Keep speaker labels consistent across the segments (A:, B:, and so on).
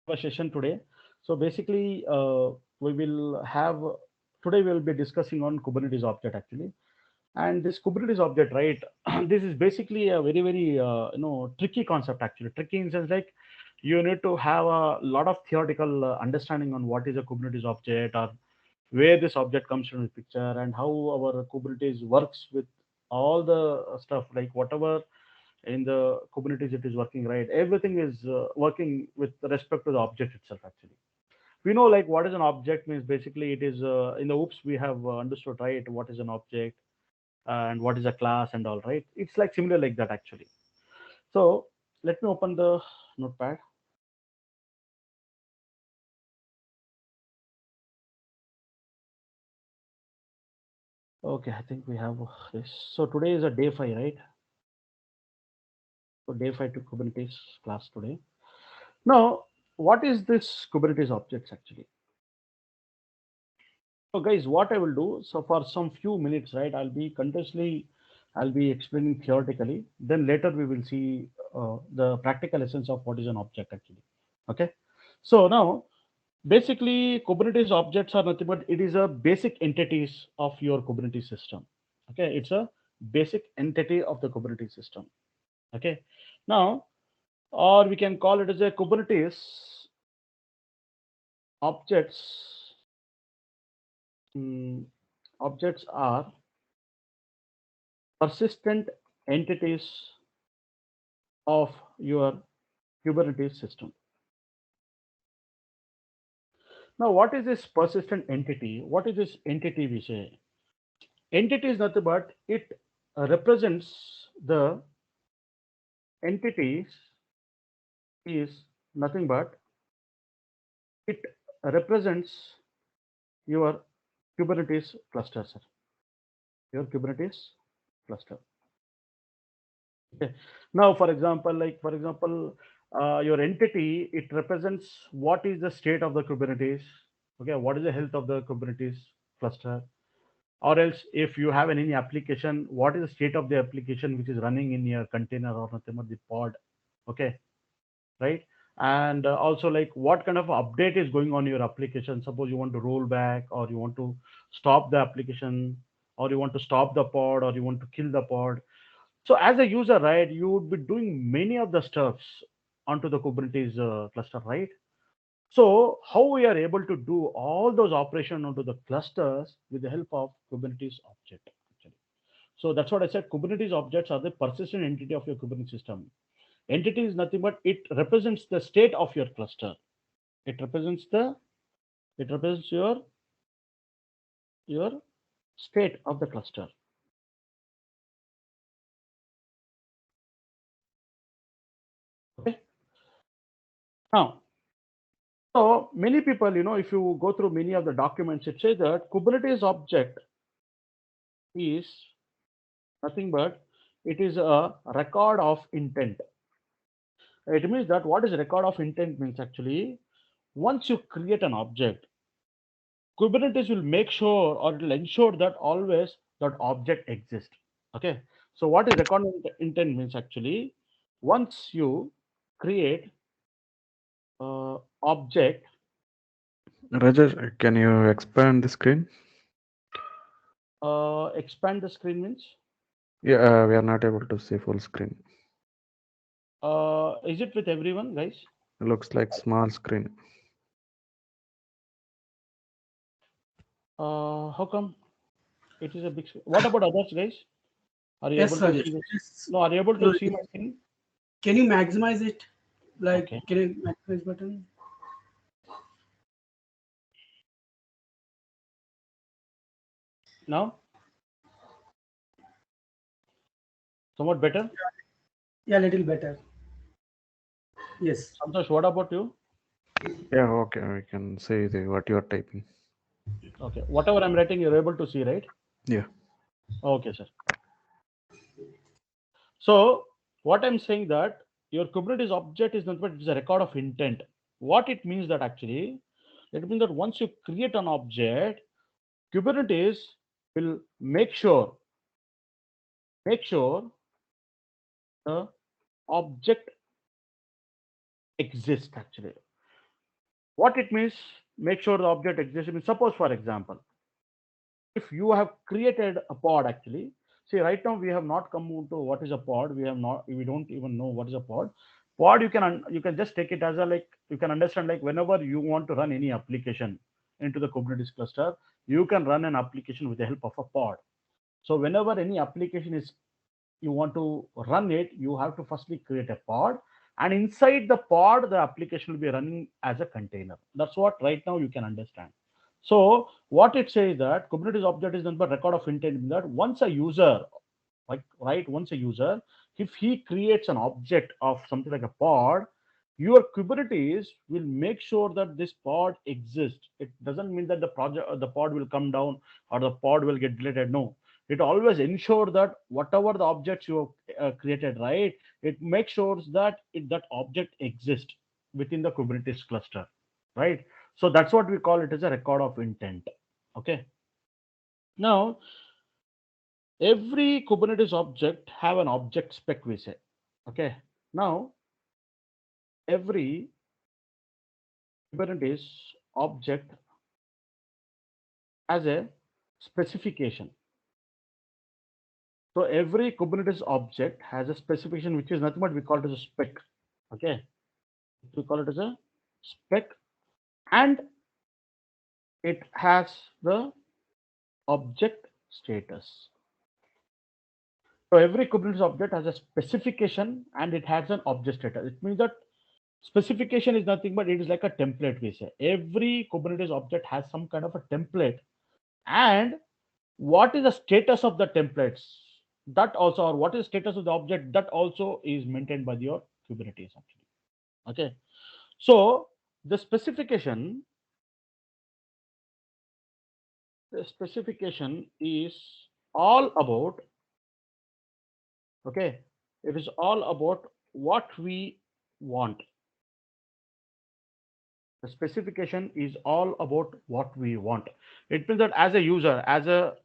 A: a session today. So basically, we will have today we will be discussing on Kubernetes object actually. And this Kubernetes object, right? This is basically a very tricky concept actually. Tricky in the sense like you need to have a lot of theoretical understanding on what is a Kubernetes object or where this object comes from the picture and how our Kubernetes works with all the stuff like whatever in the Kubernetes it is working, right? Everything is working with respect to the object itself actually. We know like what is an object means. Basically it is in the oops we have understood, right, what is an object and what is a class and all, right? It's like similar like that actually. So let me open the notepad. Okay, I think we have this. So today is a day 5, right? So day 5 to Kubernetes class today. Now, what is this Kubernetes objects actually? So guys, what I will do, so for some few minutes, right, I'll be explaining theoretically. Then later we will see the practical essence of what is an object actually. Okay. So now, basically, Kubernetes objects are nothing but it is a basic entities of your Kubernetes system. Okay, it's a basic entity of the Kubernetes system. Okay. Now, or we can call it as a Kubernetes objects. mm, Objects are persistent entities of your Kubernetes system. Now, what is this persistent entity? What is this entity we say? Entity is nothing but it represents the entities is nothing but it represents your Kubernetes cluster, sir. Your Kubernetes cluster. Okay. Now, for example, your entity it represents what is the state of the Kubernetes. Okay, what is the health of the Kubernetes cluster? Or else, if you have any application, what is the state of the application which is running in your container or nothing but the pod? Okay, right? And also like what kind of update is going on your application. Suppose you want to roll back or you want to stop the application or you want to stop the pod or you want to kill the pod. So as a user, right, you would be doing many of the stuffs onto the Kubernetes cluster, right? So how we are able to do all those operations onto the clusters with the help of Kubernetes object actually. So that's what I said. Kubernetes objects are the persistent entity of your Kubernetes system. Entity is nothing but it represents the state of your cluster. It represents the it represents your state of the cluster. Okay. Now, so many people, if you go through many of the documents, it says that Kubernetes object is nothing but it is a record of intent. It means that what is record of intent means actually once you create an object, Kubernetes will make sure or it will ensure that always that object exists. Okay. So what is record intent means actually once you create object,
B: Rajesh, can you expand the screen?
A: expand the screen means
B: Yeah, we are not able to see full screen.
A: is it with everyone, guys?
B: Looks like small screen.
A: How come it is a big screen? What about others, guys? Are you
C: Yes,
A: able to
C: Rajesh.
A: see this?
C: Yes.
A: No, are you able to
C: No,
A: see my screen?
C: can you maximize it? Like,
A: Okay.
C: can you maximize button?
A: Now, somewhat better.
C: Yeah, little better. Yes.
A: Santosh, what about you?
B: Yeah, okay, we can see what you are typing.
A: Okay. Whatever I'm writing, you're able to see, right?
B: Yeah.
A: Okay, sir. So what I'm saying that your Kubernetes object is nothing but it's a record of intent. What it means that actually, it means that once you create an object, Kubernetes will make sure the object exists actually. What it means, make sure the object exists. Means suppose, for example, if you have created a pod actually, see right now we have not come to what is a pod. We don't even know what is a pod. Pod, you can just take it as a, like, you can understand, like whenever you want to run any application into the Kubernetes cluster, you can run an application with the help of a pod. So whenever any application is you want to run it, you have to firstly create a pod, and inside the pod the application will be running as a container. That's what right now you can understand. So what it says that Kubernetes object is number record of intent, that once a user, like, right, once a user, if he creates an object of something like a pod, your Kubernetes will make sure that this pod exists. It doesn't mean that the pod will come down or the pod will get deleted. No, it always ensure that whatever the objects you have created, right, it makes sure that that object exists within the Kubernetes cluster, right? So that's what we call it as a record of intent. Okay. Now, every Kubernetes object have an object spec, we say. Okay. Now, every Kubernetes object has a specification. So every Kubernetes object has a specification, which is nothing but we call it as a spec. Okay. We call it as a spec, and it has the object status. So every Kubernetes object has a specification and it has an object status. It means that specification is nothing but it is like a template, we say. Every Kubernetes object has some kind of a template, and what is the status of the templates, that also, or what is status of the object, that also is maintained by your Kubernetes actually. Okay. So the specification is all about, okay, it is all about what we want. The specification is all about what we want. It means that as a user, as a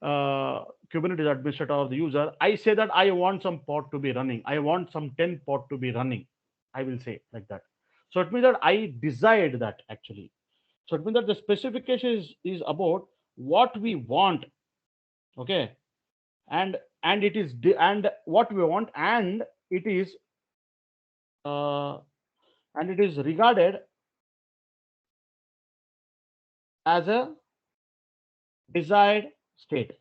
A: Kubernetes administrator or the user, I say that I want some pod to be running. I want some 10 pod to be running. I will say like that. So it means that I desired that actually. So it means that the specification is about what we want. Okay. And it is and what we want, uh, and it is regarded as a desired state.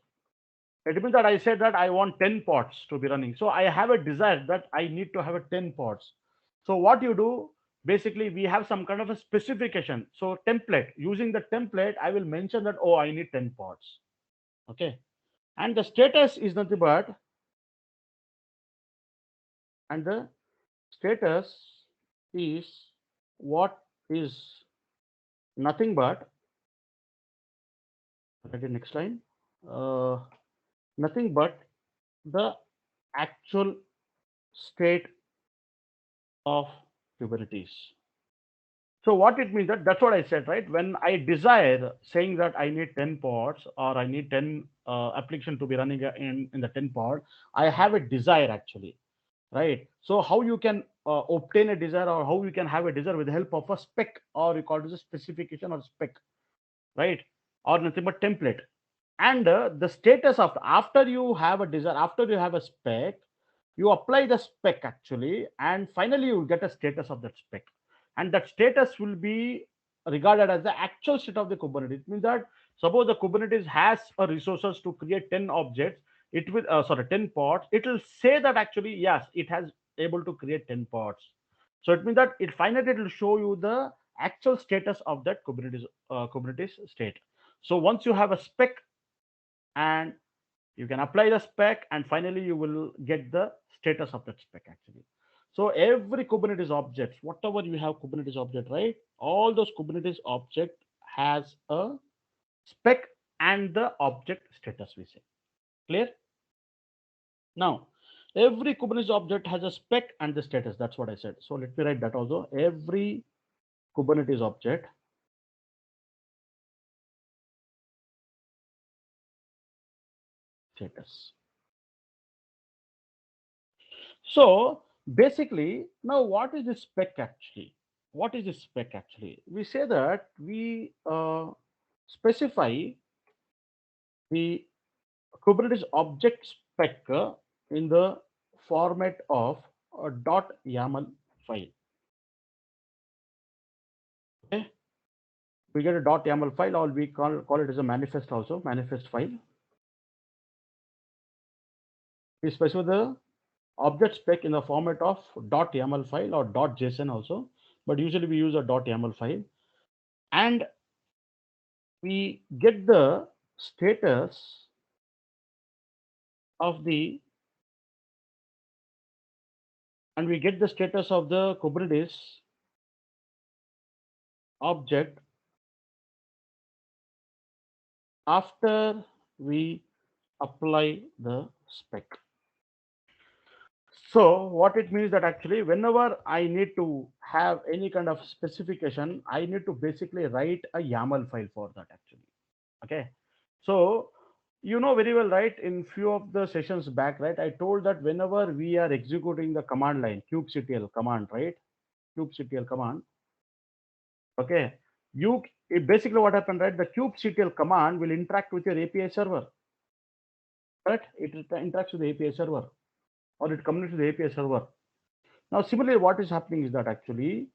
A: It means that I said that I want 10 pods to be running. So I have a desire that I need to have a 10 pods. So what you do, basically we have some kind of a specification. So template, using the template, I will mention that, oh, I need 10 pods. Okay. And the status is nothing but, and the status is what is nothing but, okay, next line, uh, nothing but the actual state of Kubernetes. So what it means, that's what I said, right? When I desire saying that I need 10 pods or I need 10 application to be running in the 10 pod, I have a desire actually, right? So how you can obtain a desire, or how you can have a desire with the help of a spec, or you call it as a specification or spec, right? Or nothing but template. And the status of, after you have a desire, after you have a spec, you apply the spec actually, and finally you will get a status of that spec, and that status will be regarded as the actual state of the Kubernetes. It means that suppose the Kubernetes has a resources to create 10 objects, it will 10 pods, it will say that actually yes, it has able to create 10 pods. So it means that it finally it will show you the actual status of that Kubernetes state. So once you have a spec, and you can apply the spec, and finally you will get the status of that spec actually. So every Kubernetes object, whatever you have Kubernetes object, right, all those Kubernetes object has a spec and the object status, we say. Clear? Now every Kubernetes object has a spec and the status. That's what I said. So let me write that also. Every Kubernetes object status. So basically, now what is the spec actually? what is this spec actually? We say that we specify the Kubernetes object spec in the format of a .yaml file. Okay, we get a .yaml file, or we call it as a manifest also, manifest file. We specify the object spec in the format of .yaml file or .json also, but usually we use a .yaml file, and we get the status of the Kubernetes object after we apply the spec. So what it means that actually whenever I need to have any kind of specification, I need to basically write a YAML file for that actually. Okay. So you know very well, right? In few of the sessions back, right, I told that whenever we are executing the command line, kubectl command, right? Kubectl command. Okay. Basically what happened, right? The kubectl command will interact with your API server. Correct? It interacts with the API server, or it communicates with the API server. Now, similarly, what is happening is that actually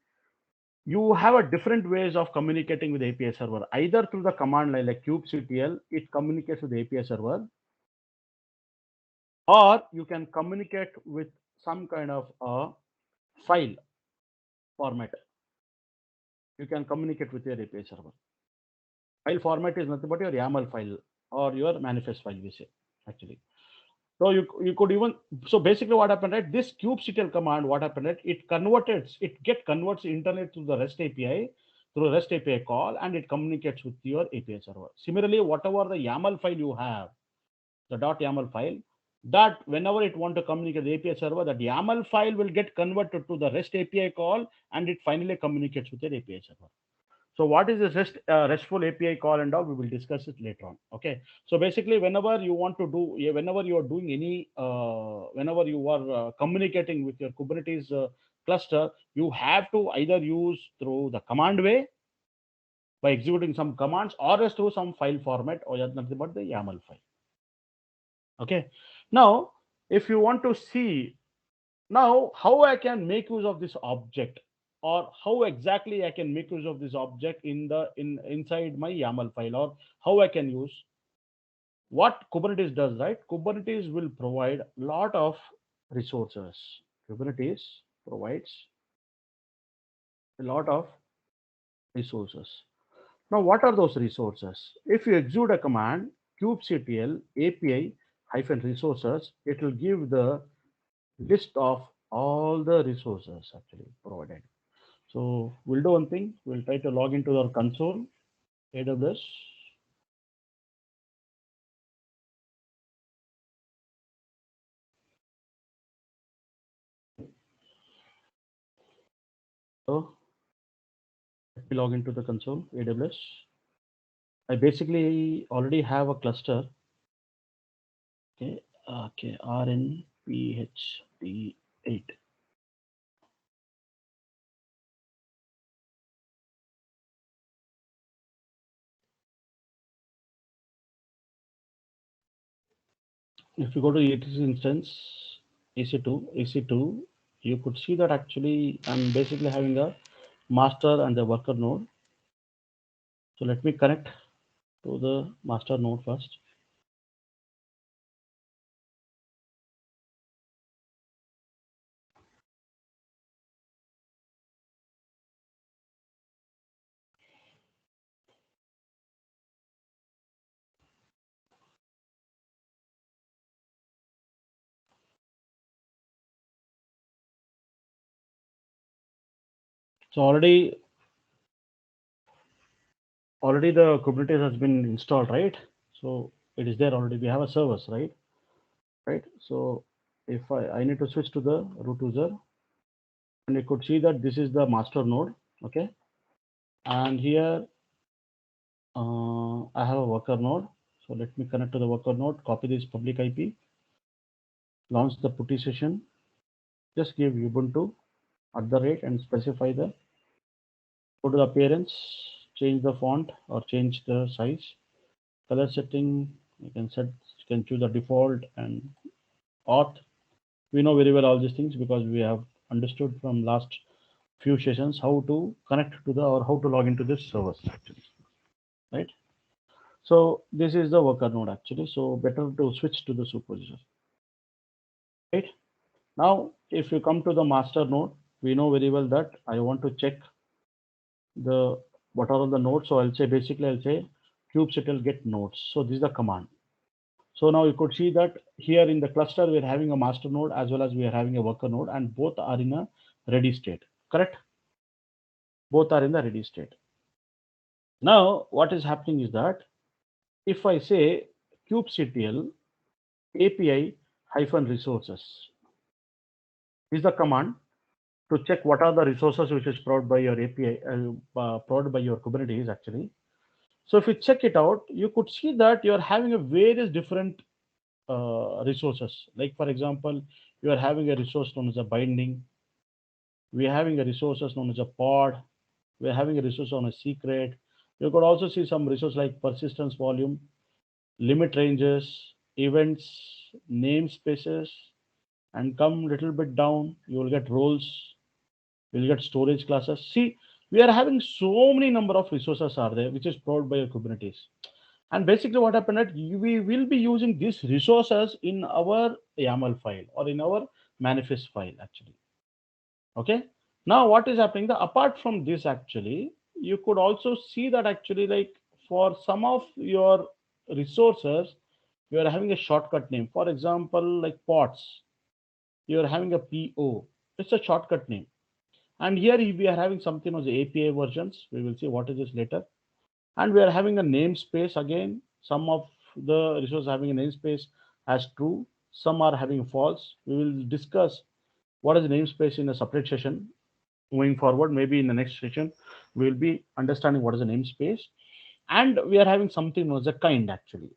A: you have a different ways of communicating with the API server, either through the command line like kubectl, it communicates with the API server, or you can communicate with some kind of a file format. You can communicate with your API server. File format is nothing but your YAML file or your manifest file, we say actually. So you could even, so basically what happened, right? This kubectl command, what happened, right? It converts internet to the REST API through a REST API call, and it communicates with your API server. Similarly, whatever the YAML file you have, the .yaml file, that whenever it want to communicate with the API server, that YAML file will get converted to the REST API call, and it finally communicates with your API server. So what is this RESTful API call and all? We will discuss it later on. Okay. So basically, whenever you want to do, whenever you are doing any, whenever you are communicating with your Kubernetes cluster, you have to either use through the command way by executing some commands, or else through some file format, or nothing but the YAML file. Okay. Now, if you want to see now how I can make use of this object, or how exactly I can make use of this object inside my YAML file, or how I can use what Kubernetes does, right? Kubernetes will provide a lot of resources. Kubernetes provides a lot of resources. Now, what are those resources? If you execute a command kubectl API -resources, it will give the list of all the resources actually provided. So we'll do one thing. We'll try to log into our console, AWS. So let me log into the console, AWS. I basically already have a cluster. Okay, RNPHD8. If you go to ETC instance, EC2, you could see that actually I'm basically having a master and the worker node. So let me connect to the master node first. So already the Kubernetes has been installed, right? So it is there already. We have a service, right? Right. So if I need to switch to the root user, and you could see that this is the master node. Okay. And here I have a worker node. So let me connect to the worker node, copy this public IP, launch the putty session, just give Ubuntu @ and specify the Go to the appearance, change the font or change the size. Color setting, you can choose the default and auth. We know very well all these things because we have understood from last few sessions how to connect to the or how to log into this servers actually, right? So this is the worker node actually. So better to switch to the supervisor, right? Now, if you come to the master node, we know very well that I want to check the what are all the nodes. So I'll say basically I'll say kubectl get nodes. So this is the command. So now you could see that here in the cluster we're having a master node as well as we are having a worker node, and both are in a ready state. Correct? Both are in the ready state. Now what is happening is that if I say kubectl API -resources is the command to check what are the resources which is provided by your API, provided by your Kubernetes actually. So if you check it out, you could see that you are having a various different resources. Like for example, you are having a resource known as a binding. We are having a resources known as a pod. We are having a resource on a secret. You could also see some resource like persistence volume, limit ranges, events, namespaces, and come little bit down, you will get roles, you will get storage classes. See, we are having so many number of resources are there, which is provided by your Kubernetes. And basically what happened that we will be using these resources in our YAML file or in our manifest file actually. Okay. Now what is happening? Apart from this actually, you could also see that actually like for some of your resources, you are having a shortcut name. For example, like pods, you are having a PO. It's a shortcut name. And here we are having something as API versions. We will see what is this later. And we are having a namespace again. Some of the resources having a namespace as true. Some are having false. We will discuss what is the namespace in a separate session moving forward. Maybe in the next session, we will be understanding what is the namespace. And we are having something known as a kind actually.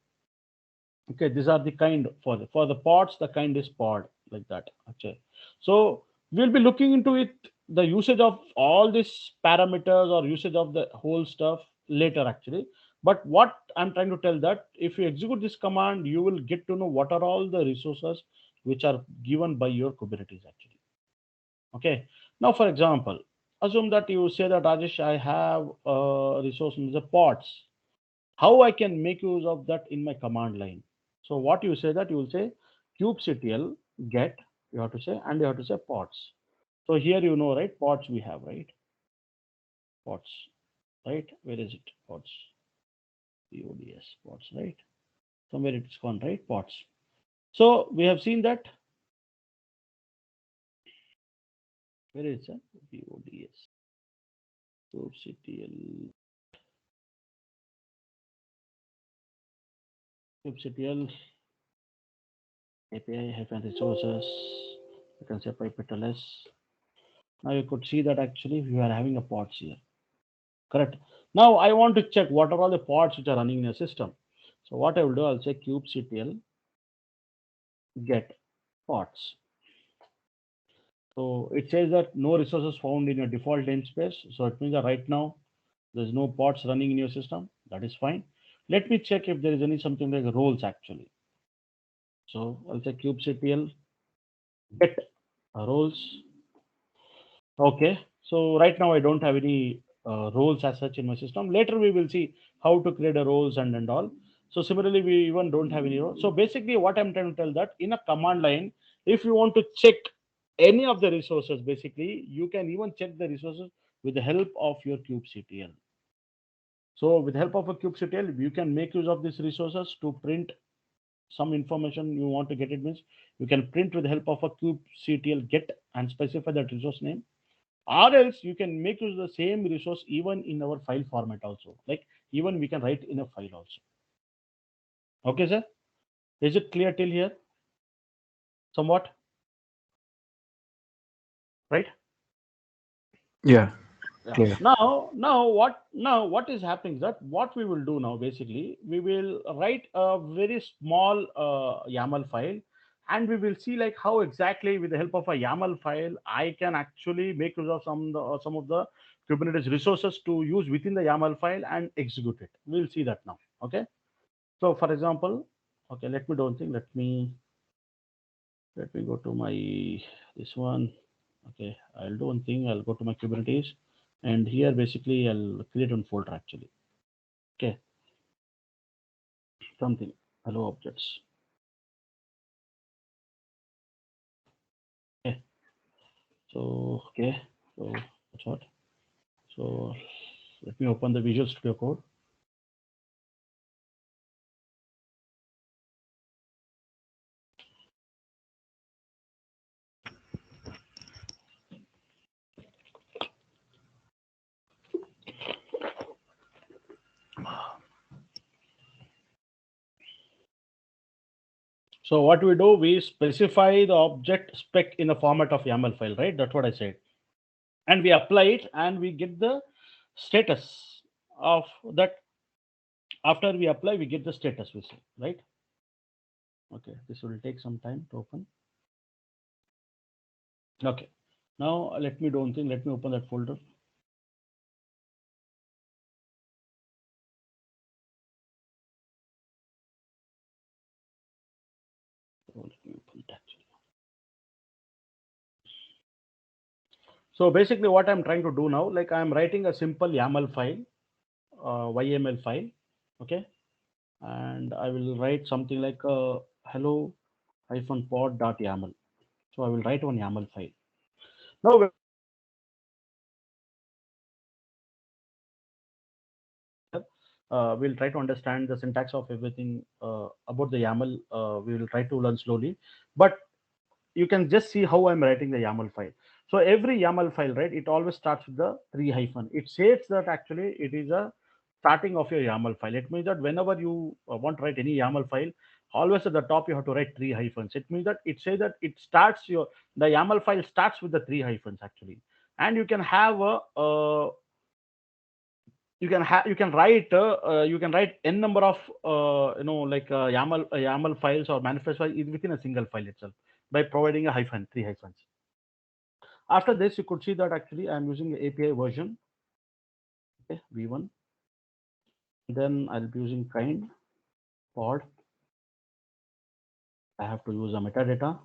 A: Okay, these are the kind for the pods. The kind is pod like that. Okay, so we'll be looking into it, the usage of all these parameters or usage of the whole stuff later actually. But what I'm trying to tell that if you execute this command, you will get to know what are all the resources which are given by your Kubernetes actually. Okay, now for example, assume that you say that Rajesh, I have a resource in the pods. How I can make use of that in my command line? So what you say that you will say kubectl get, you have to say, and you have to say pods. So here you know, right? Pods we have, right? Pods, right? Where is it? Pods, pods, pods, right? Somewhere it's gone, right? Pods. So we have seen that. Where is it? Pods, kubectl, kubectl API -resources. You can say pipetl s. Now you could see that actually we are having a pods here. Correct. Now I want to check what are all the pods which are running in your system. So what I will do, I'll say kubectl get pods. So it says that no resources found in your default namespace. So it means that right now there's no pods running in your system. That is fine. Let me check if there is any something like roles actually. So I'll say kubectl get roles. Okay. So right now I don't have any roles as such in my system. Later we will see how to create a roles and all. So similarly, we even don't have any roles. So basically what I'm trying to tell that in a command line, if you want to check any of the resources, basically you can even check the resources with the help of your kubectl. So with the help of a kubectl, you can make use of these resources to print some information you want to get. It means you can print with the help of a kubectl get and specify that resource name, or else you can make use of the same resource even in our file format also, like even we can write in a file also. Okay sir, is it clear till here? Somewhat, right?
B: Yeah,
A: Yeah.
B: clear.
A: Now what is happening is that what we will do now, basically we will write a very small YAML file, and we will see like how exactly with the help of a YAML file I can actually make use of some of the Kubernetes resources to use within the YAML file and execute it. We'll see that now. Okay. So for example, okay, let me do one thing. Let me go to my this one. Okay, I'll do one thing. I'll go to my Kubernetes, and here basically I'll create one folder actually. Okay, something hello objects. Okay, so that's what. So let me open the Visual Studio Code. So what we do, we specify the object spec in the format of YAML file, right? That's what I said. And we apply it and we get the status of that. After we apply, we get the status, we say, right? Okay, this will take some time to open. Okay, now let me do one thing. Let me open that folder. So let me open it actually. So basically what I'm trying to do now, like I'm writing a simple YAML file, YAML file, okay? And I will write something like hello-pod.yaml. So I will write one YAML file. Now we'll try to understand the syntax of everything about the YAML. We will try to learn slowly, but you can just see how I'm writing the YAML file. So every YAML file, right, it always starts with the 3-. It says that actually it is a starting of your YAML file. It means that whenever you want to write any YAML file, always at the top you have to write 3-. It means that it says that it starts the YAML file starts with the 3-, actually, and you can have a you can write n number of like YAML files or manifest files within a single file itself by providing a hyphen, 3-. After this, you could see that actually I'm using the API version, okay, v1. Then I'll be using kind pod. I have to use a metadata.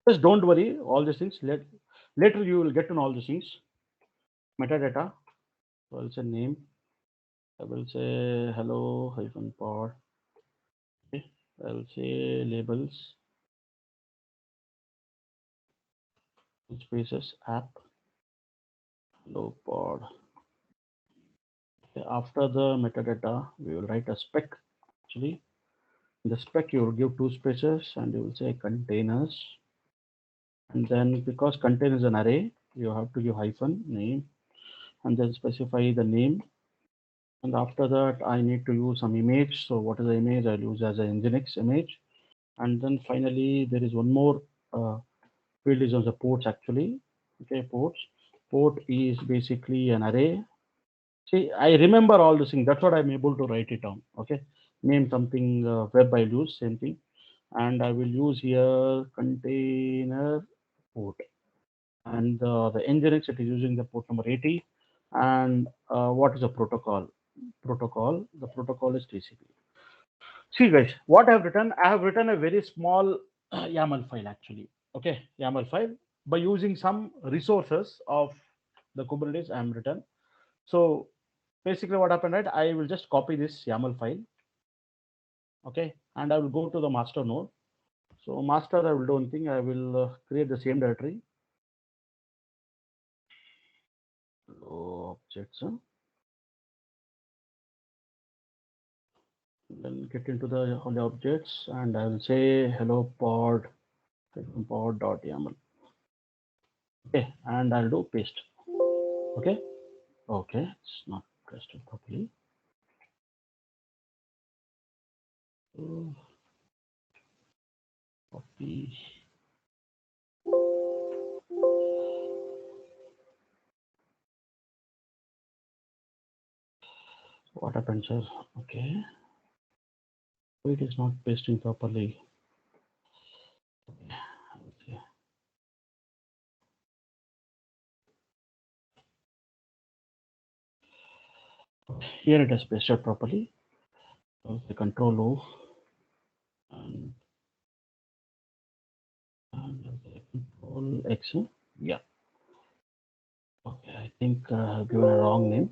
A: Just don't worry, all these things. Later you will get to know all these things. Metadata. So I'll say name. I will say hello hyphen pod. Okay. I'll say labels. Spaces app. Hello pod. Okay. After the metadata, we will write a spec. Actually, in the spec you will give 2 spaces and you will say containers. And then because container is an array, you have to give hyphen name and then specify the name. And after that, I need to use some image. So what is the image? I'll use as an Nginx image. And then finally, there is one more field is on the ports actually. Okay, ports. Port is basically an array. See, I remember all this thing. That's what I'm able to write it down. Okay, name something web I'll use, same thing. And I will use here container port. And the Nginx, it is using the port number 80. And what is the protocol? The protocol is TCP. See guys, what I have written a very small YAML file actually. Okay, YAML file by using some resources of the Kubernetes I am written. So basically what happened, right? I will just copy this YAML file. Okay, and I will go to the master node. So master, I will do one thing. I will create the same directory. Objects. Then get into the objects and I will say hello pod.yaml. Okay, and I'll do paste. Okay, it's not pasted properly. So, copy. What happened, sir? Okay, it is not pasting properly. Okay. Here it is specified properly. So the control O and the control X. Yeah. Okay, I think I've given a wrong name.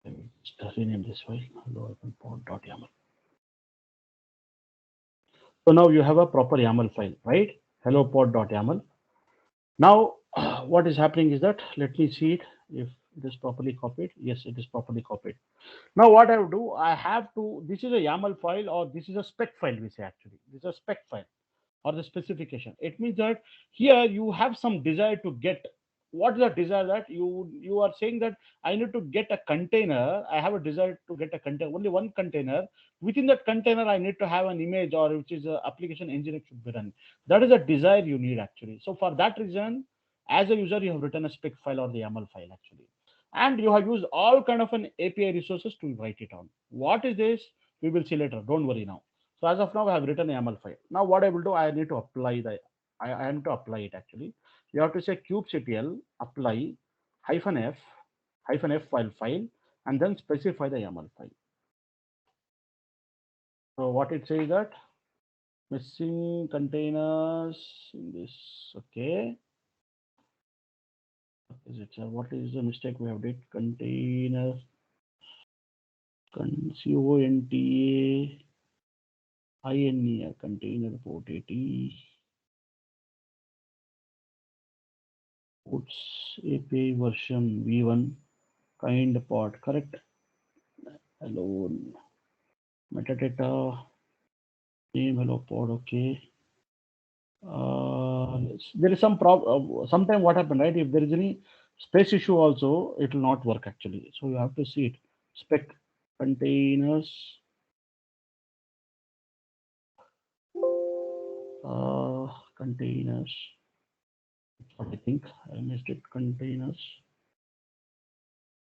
A: Let me just rename this file. Hello pod.yaml. So now you have a proper YAML file, right? Hello pod.yaml. Now, what is happening is that, let me see it if it is properly copied. Yes, it is properly copied. Now, what I will do, I have to, this is a YAML file or this is a spec file, we say actually. This is a spec file or the specification. It means that here you have some desire to get. What is the desire that you are saying that I need to get a container. I have a desire to get a container, only one container. Within that container, I need to have an image or which is a application engine should be run. That is a desire you need actually. So for that reason, as a user, you have written a spec file or the YAML file actually, and you have used all kind of an API resources to write it on. What is this? We will see later. Don't worry now. So as of now, I have written a YAML file. Now what I will do, I need to apply I am to apply it actually. You have to say kubectl apply -f file and then specify the YAML file. So what it says that missing containers in this. Okay. Is it what is the mistake we have did? Container conta container port 80 ports API version v1 kind pod correct alone metadata name hello pod. Okay. There is some problem. Sometime what happened, right? If there is any space issue also, it will not work actually. So you have to see it. Spec containers. Containers. What I think I missed it. Containers.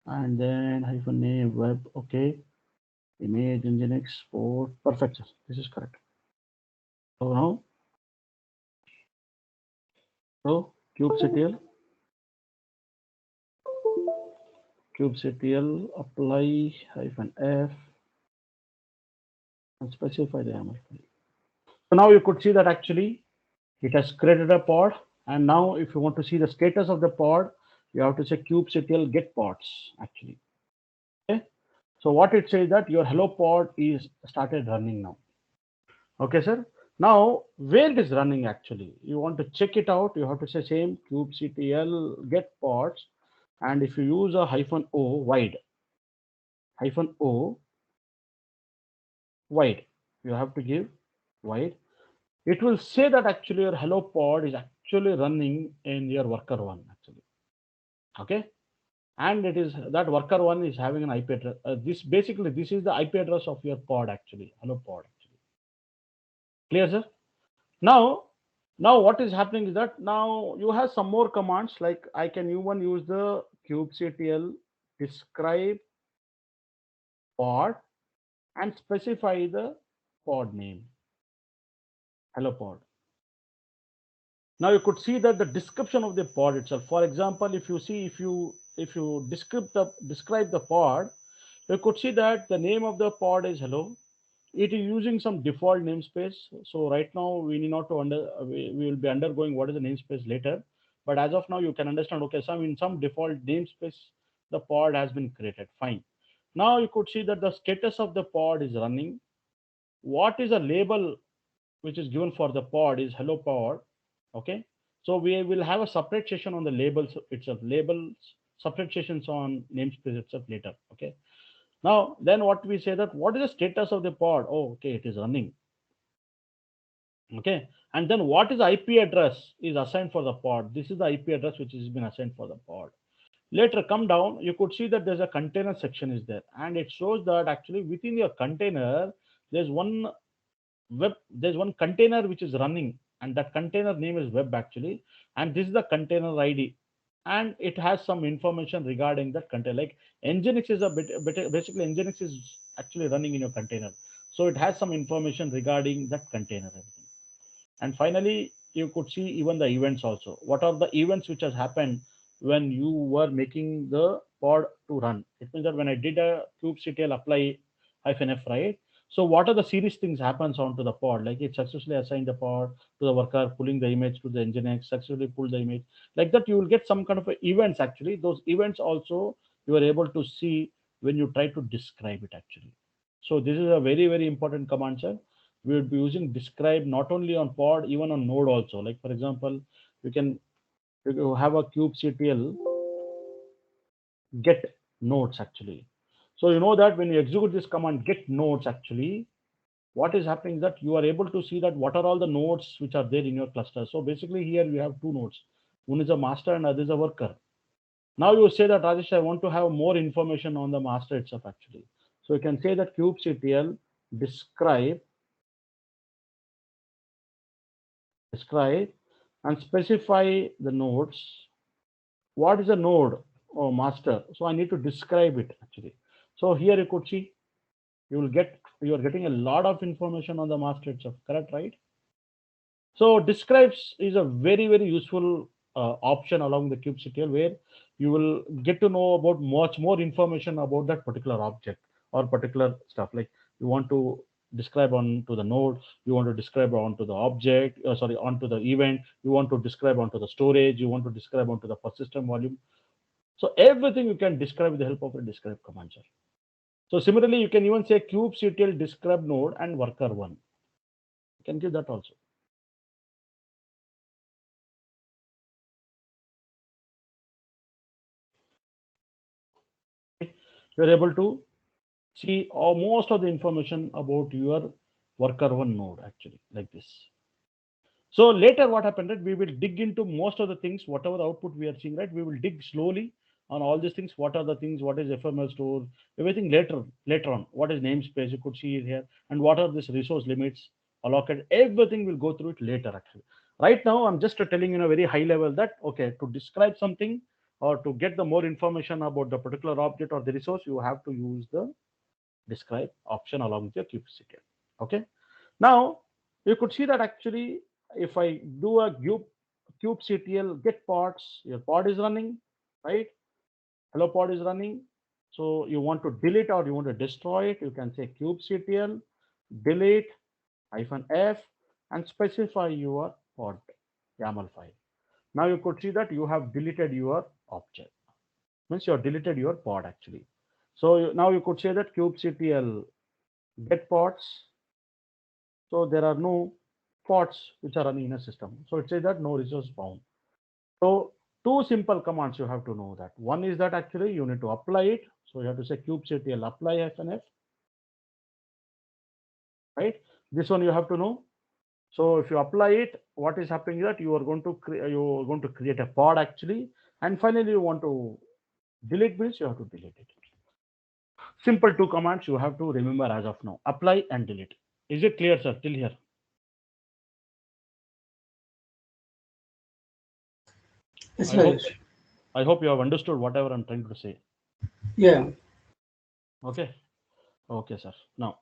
A: And then hyphen name web. Okay. Image engine export. Perfect. This is correct. So now, so kubectl apply -f and specify the YAML file. So now you could see that actually it has created a pod. And now if you want to see the status of the pod, you have to say kubectl get pods actually. Okay. So what it says that your hello pod is started running now. Okay, sir. Now where it is running actually, you want to check it out. You have to say same kubectl get pods. And if you use a -o wide, -o wide, you have to give wide. It will say that actually your hello pod is actually running in your worker one actually. Okay. And it is that worker one is having an IP address. This basically this is the IP address of your pod actually. Hello pod actually. Clear, sir? Now, what is happening is that now you have some more commands like I can even use the kubectl describe pod and specify the pod name. Hello pod. Now you could see that the description of the pod itself. For example, if you see if you describe the pod, you could see that the name of the pod is hello. It is using some default namespace. So right now we need not to we will be undergoing what is the namespace later. But as of now, you can understand. Okay, in some default namespace, the pod has been created. Fine. Now you could see that the status of the pod is running. What is a label which is given for the pod is hello pod. Okay. So we will have a separate session on the labels itself. Labels separate sessions on namespace itself later. Okay. Now, then what we say that what is the status of the pod? Oh, okay, it is running. Okay. And then what is the IP address is assigned for the pod? This is the IP address which has been assigned for the pod. Later come down, you could see that there's a container section is there. And it shows that actually within your container, there's one container which is running. And that container name is web actually. And this is the container ID. And it has some information regarding that container. Like Nginx is basically Nginx is actually running in your container. So it has some information regarding that container. Everything. And finally, you could see even the events also. What are the events which has happened when you were making the pod to run. It means that when I did a kubectl apply -f, right? So what are the series things happens onto the pod? Like it successfully assigned the pod to the worker, pulling the image to the nginx, successfully pull the image. Like that, you will get some kind of events actually. Those events also you are able to see when you try to describe it actually. So this is a very, very important command, sir. We would be using describe not only on pod, even on node also. Like for example, you have a kubectl get nodes actually. So you know that when you execute this command get nodes actually, what is happening is that you are able to see that what are all the nodes which are there in your cluster. So basically here we have two nodes. One is a master and other is a worker. Now you say that Rajesh, I want to have more information on the master itself actually. So you can say that kubectl describe and specify the nodes. What is a node or master? So I need to describe it actually. So here you could see you are getting a lot of information on the master itself, correct, right? So describes is a very, very useful option along the kubectl where you will get to know about much more information about that particular object or particular stuff. Like you want to describe onto the node, you want to describe onto the object, sorry, onto the event, you want to describe onto the storage, you want to describe onto the persistent volume. So everything you can describe with the help of a describe command, sir. So similarly, you can even say kubectl describe node and worker one. You can give that also. You're able to see most of the information about your worker one node actually like this. So later what happened, right? We will dig into most of the things, whatever the output we are seeing, right? We will dig slowly on all these things. What are the things? What is FML store? Everything later on. What is namespace? You could see it here. And what are these resource limits allocated? Everything will go through it later actually. Right now, I'm just telling you in a very high level that okay, to describe something or to get the more information about the particular object or the resource, you have to use the describe option along with your kubectl. Okay. Now you could see that actually if I do a kubectl get pods, your pod is running, right? Hello pod is running. So you want to delete or you want to destroy it, you can say kubectl delete -f and specify your pod YAML file. Now you could see that you have deleted your object. Means you have deleted your pod actually. So now you could say that kubectl get pods. So there are no pods which are running in a system. So it says that no resource found. So two simple commands you have to know that. One is that actually you need to apply it. So you have to say kubectl apply -f, right? This one you have to know. So if you apply it, what is happening is that you are going to create a pod actually, and finally you want to delete means you have to delete it. Simple two commands you have to remember as of now: apply and delete. Is it clear, sir? Till here?
C: Yes,
A: I hope
C: Rajesh.
A: I hope you have understood whatever I'm trying to say.
C: Yeah.
A: Okay. Okay, sir. Now,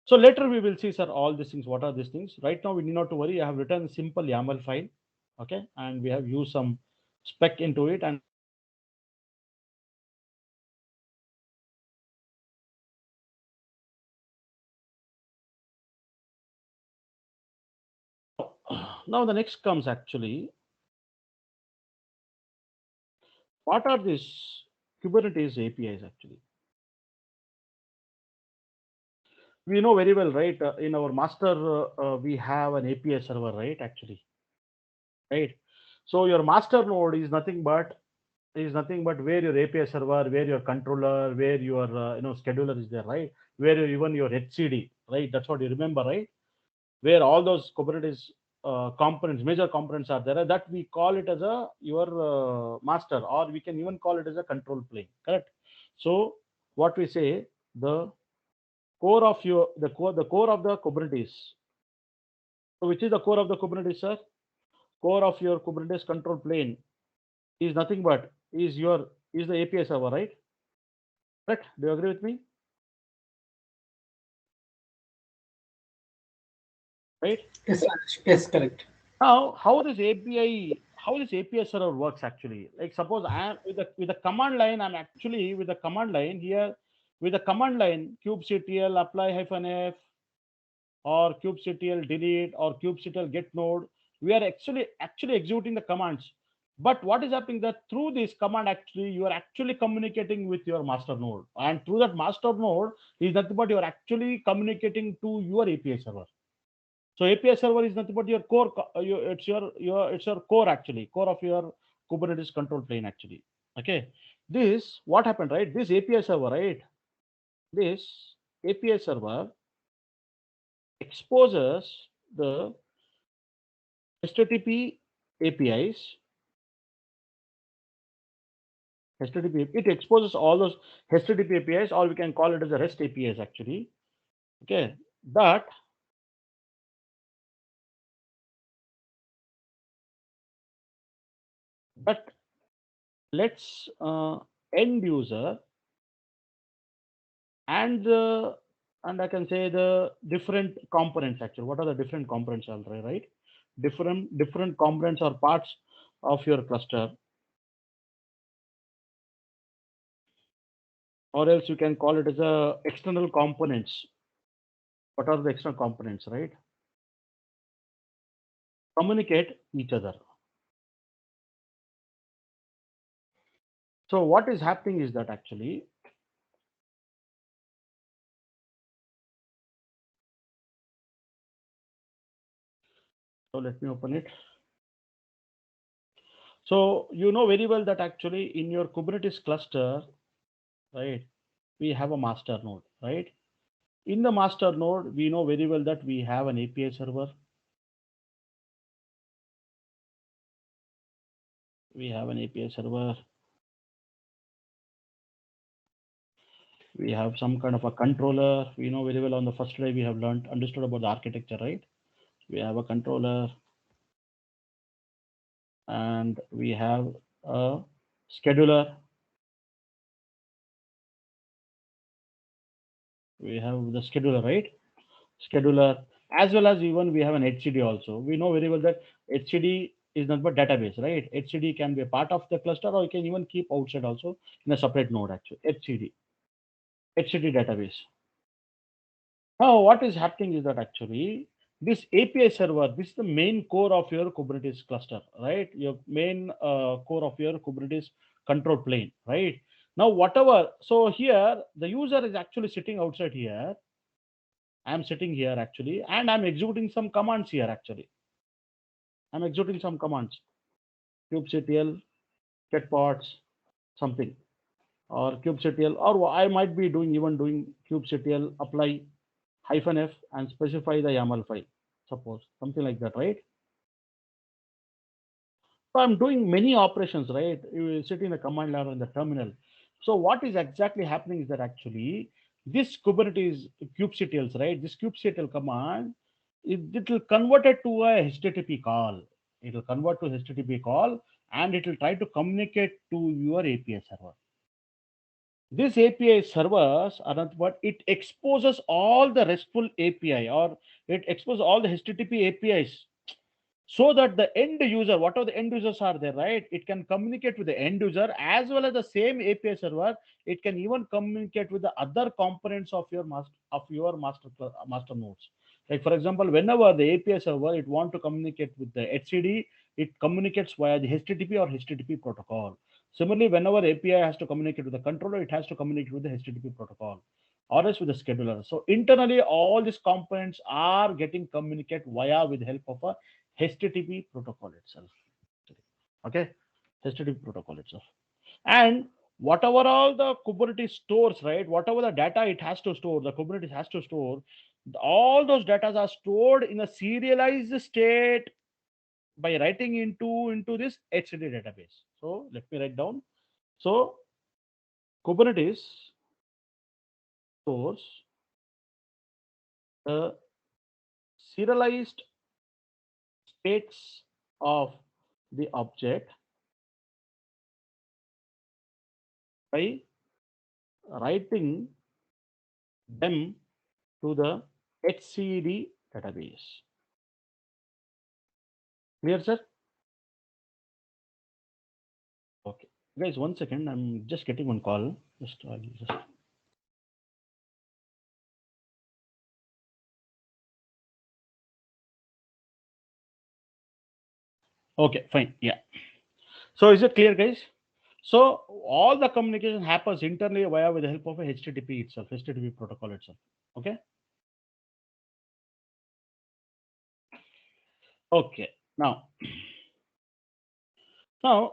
A: so later we will see, sir, all these things. What are these things? Right now, we need not to worry. I have written a simple YAML file. Okay. And we have used some spec into it. And now the next comes actually, what are these Kubernetes APIs actually? We know very well, right? In our master, we have an API server, right? Actually, right? So your master node is nothing but where your API server, where your controller, where your scheduler is there, right? Where even your HCD, right? That's what you remember, right? Where all those Kubernetes components, major components are there. That we call it as a your master, or we can even call it as a control plane, correct? So what we say, the core of your the core of the Kubernetes. So which is the core of the Kubernetes, sir? Core of your Kubernetes control plane is nothing but is the API server, right? Correct? Do you agree with me? Right?
C: Yes, Rajesh. Yes, correct.
A: Now, how this API how this API server works actually. Like suppose I am with the command line, I'm actually with the command line here, with the command line kubectl apply -f or kubectl delete or kubectl get node. We are actually executing the commands. But what is happening that through this command actually you are actually communicating with your master node, and through that master node is nothing but you are actually communicating to your API server. So API server is nothing but your core. It's your core actually, core of your Kubernetes control plane actually. Okay, this what happened, right? This API server, right? This API server exposes the HTTP APIs. HTTP, it exposes all those HTTP APIs, or we can call it as a REST APIs actually. Okay, but let's end user and the and I can say the different components actually. What are the different components already, right? Different components or parts of your cluster, or else you can call it as a external components. What are the external components, right? Communicate each other. So what is happening is that actually, so let me open it. So you know very well that actually in your Kubernetes cluster, right, we have a master node, right? In the master node, we know very well that we have an API server. We have an API server. We have some kind of a controller. We know very well on the first day we have understood about the architecture, right? We have a controller and we have a scheduler. We have the scheduler, right? Scheduler, as well as even we have an HCD also. We know very well that HCD is not but database, right? HCD can be a part of the cluster, or you can even keep outside also in a separate node actually. HCD database. Now, what is happening is that actually this API server, this is the main core of your Kubernetes cluster, right? Your main core of your Kubernetes control plane, right? Now, whatever, so here the user is actually sitting outside here. I'm sitting here actually, and I'm executing some commands here actually. I'm executing some commands, kubectl, get pods, something, or kubectl, or I might be doing kubectl apply -f and specify the YAML file, suppose something like that, right? So I'm doing many operations, right? You will sit in the command line in the terminal. So what is exactly happening is that actually this Kubernetes kubectls, right? This kubectl command, it will convert it to a HTTP call. It will convert to HTTP call and it will try to communicate to your API server. This API servers are not what it exposes all the RESTful API, or it exposes all the HTTP APIs, so that the end user, whatever the end users are there, right, it can communicate with the end user as well as the same API server. It can even communicate with the other components of your master nodes. Like for example, whenever the API server it want to communicate with the HCD, it communicates via the HTTP or HTTP protocol. Similarly, whenever API has to communicate with the controller, it has to communicate with the HTTP protocol or else with the scheduler. So internally, all these components are getting communicate via with the help of a HTTP protocol itself. Okay, HTTP protocol itself. And whatever all the Kubernetes stores, right? Whatever the data it has to store, the Kubernetes has to store, all those data are stored in a serialized state by writing into this HTTP database. So let me write down. So Kubernetes stores the serialized states of the object by writing them to the HCD database. Clear, sir? Guys, 1 second. I'm just getting one call. Just. Okay, fine. Yeah. So is it clear, guys? So all the communication happens internally via with the help of a HTTP itself, HTTP protocol itself. Okay. Okay. Now, now,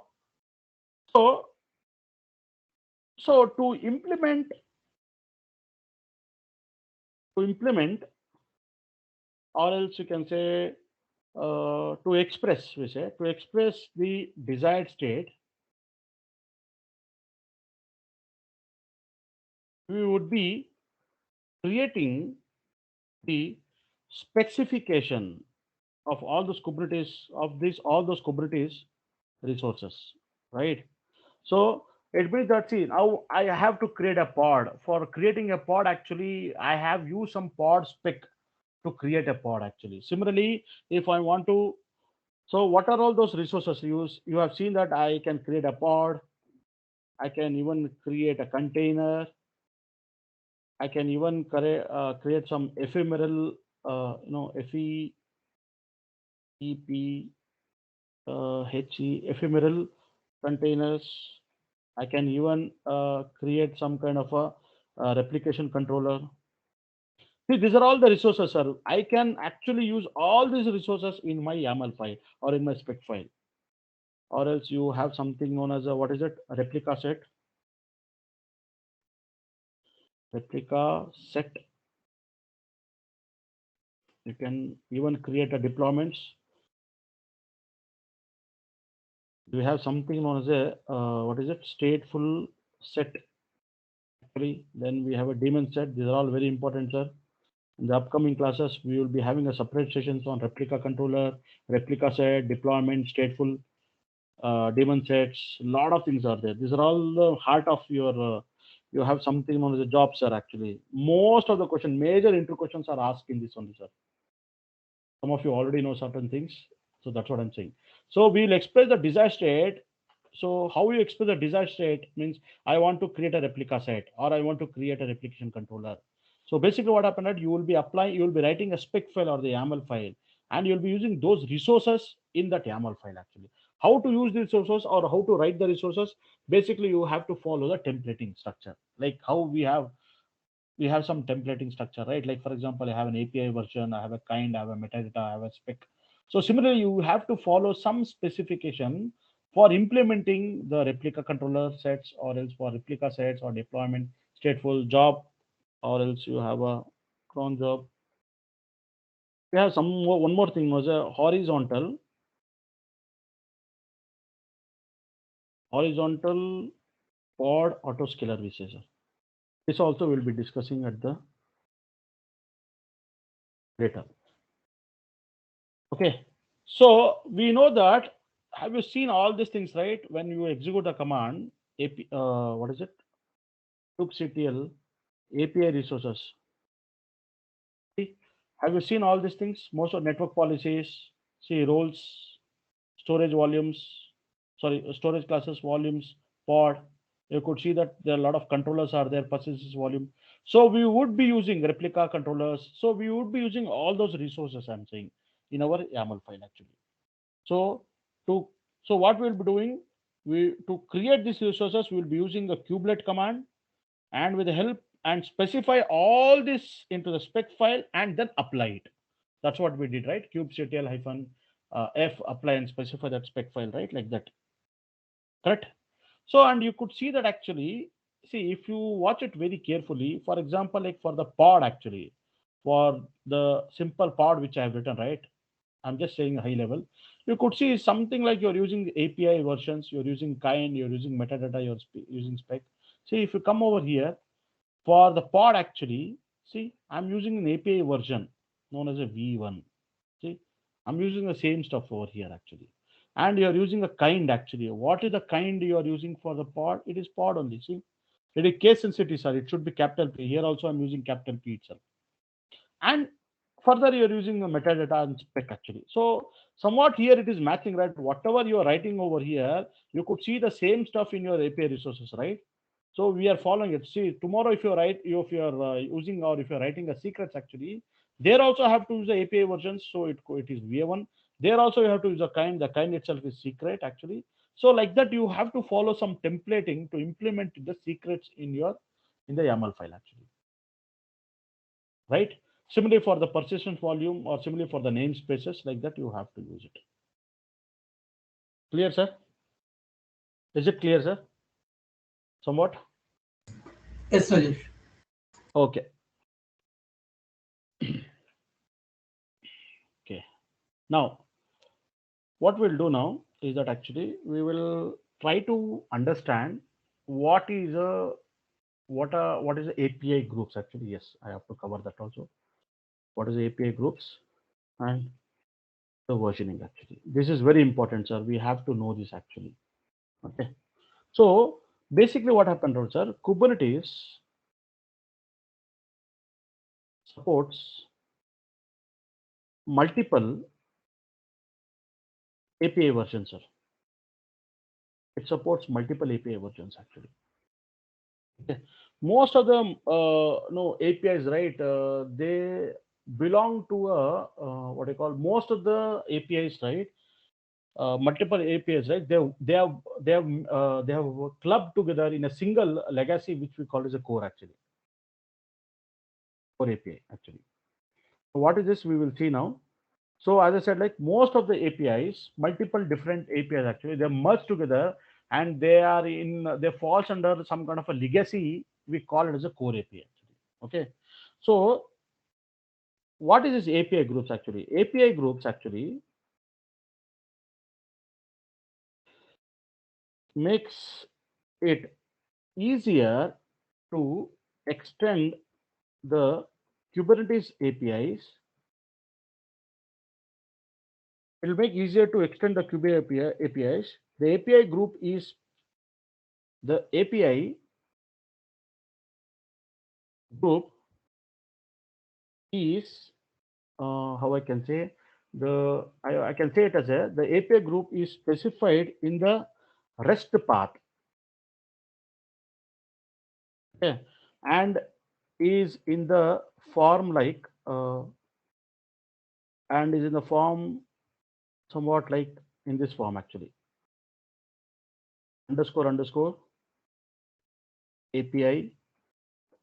A: so so to implement, or else you can say to express, we say to express the desired state, we would be creating the specification of all those Kubernetes of this all those Kubernetes resources, right? So it means that, see, now I have to create a pod. For creating a pod, actually, I have used some pod spec to create a pod actually. Similarly, if I want to, so what are all those resources used? You have seen that I can create a pod. I can even create a container. I can even create some ephemeral, FEEP, HE, ephemeral containers. I can even create some kind of a replication controller. See, these are all the resources, sir. I can actually use all these resources in my YAML file or in my spec file. Or else you have something known as a, what is it? A replica set. Replica set. You can even create a deployments. We have something known as a, what is it? Stateful set. Actually, then we have a daemon set. These are all very important, sir. In the upcoming classes, we will be having a separate sessions on replica controller, replica set, deployment, stateful, daemon sets. A lot of things are there. These are all the heart of your. You have something known as a job, sir. Actually, most of the question, major intro questions are asked in this only, sir. Some of you already know certain things, so that's what I'm saying. So we'll express the desired state. So how you express the desired state means I want to create a replica set or I want to create a replication controller. So basically what happened that you will be writing a spec file or the YAML file, and you'll be using those resources in that YAML file actually. How to use the resources or how to write the resources? Basically, you have to follow the templating structure, like how we have some templating structure, right? Like for example, I have an API version, I have a kind, I have a metadata, I have a spec. So similarly, you have to follow some specification for implementing the replica controller sets, or else for replica sets or deployment stateful job, or else you have a cron job. We have one more thing was a horizontal pod autoscaler, we say, sir. This also we'll be discussing at the later. Okay, so we know that. Have you seen all these things, right? When you execute a command, what is it? kubectl API resources. See, have you seen all these things? Most of network policies, see roles, storage volumes, sorry, storage classes, volumes, pod. You could see that there are a lot of controllers are there, persistence volume. So we would be using replica controllers. So we would be using all those resources, I'm saying, in our YAML file actually. So to so what we'll be doing, we to create these resources, we'll be using the kubelet command, and with the help and specify all this into the spec file and then apply it. That's what we did, right? kubectl hyphen f apply and specify that spec file, right? Like that. Correct? So, and you could see that actually, see, if you watch it very carefully, for example, like for the pod actually, for the simple pod which I have written, right? I'm just saying high level. You could see something like you're using the API versions, you're using kind, you're using metadata, you're using spec. See, if you come over here for the pod, actually, see, I'm using an API version known as a V1. See, I'm using the same stuff over here actually. And you're using a kind actually. What is the kind you are using for the pod? It is pod only. See, it is case sensitive, sir. It should be capital P. Here also I'm using capital P itself. And further you're using the metadata and spec actually. So somewhat here it is matching, right? Whatever you are writing over here, you could see the same stuff in your API resources, right? So we are following it. See, tomorrow if you write, if you are using, or if you are writing a secrets, actually, there also have to use the API versions. So it is VA1. There also you have to use a kind. The kind itself is secret, actually. So like that, you have to follow some templating to implement the secrets in the YAML file, actually, right? Similarly for the persistence volume, or similarly for the namespaces, like that, you have to use it. Clear, sir? Is it clear, sir? Somewhat?
C: Yes, Rajesh.
A: Okay. Okay. Now, what we'll do now is that actually we will try to understand what is the API groups, actually. Yes, I have to cover that also. What is the API groups and the versioning, actually. This is very important, sir. We have to know this, actually. Okay. So basically what happened, sir, Kubernetes supports multiple API versions, sir. It supports multiple API versions, actually. Okay. Most of the no APIs, right? They belong to a what I call, most of the APIs, right? Multiple APIs, right? They have clubbed together in a single legacy, which we call as a core, actually, core API, actually. So what is this? We will see now. So as I said, like most of the APIs, multiple different APIs, actually, they're merged together, and they falls under some kind of a legacy. We call it as a core API, actually. Okay. So what is this API groups, actually? API groups actually makes it easier to extend the Kubernetes APIs. It will make easier to extend the Kubernetes APIs. The API group is the API group is how I can say, I can say it as the API group is specified in the REST path, okay, and is in the form like and is in the form somewhat like in this form, actually, underscore underscore API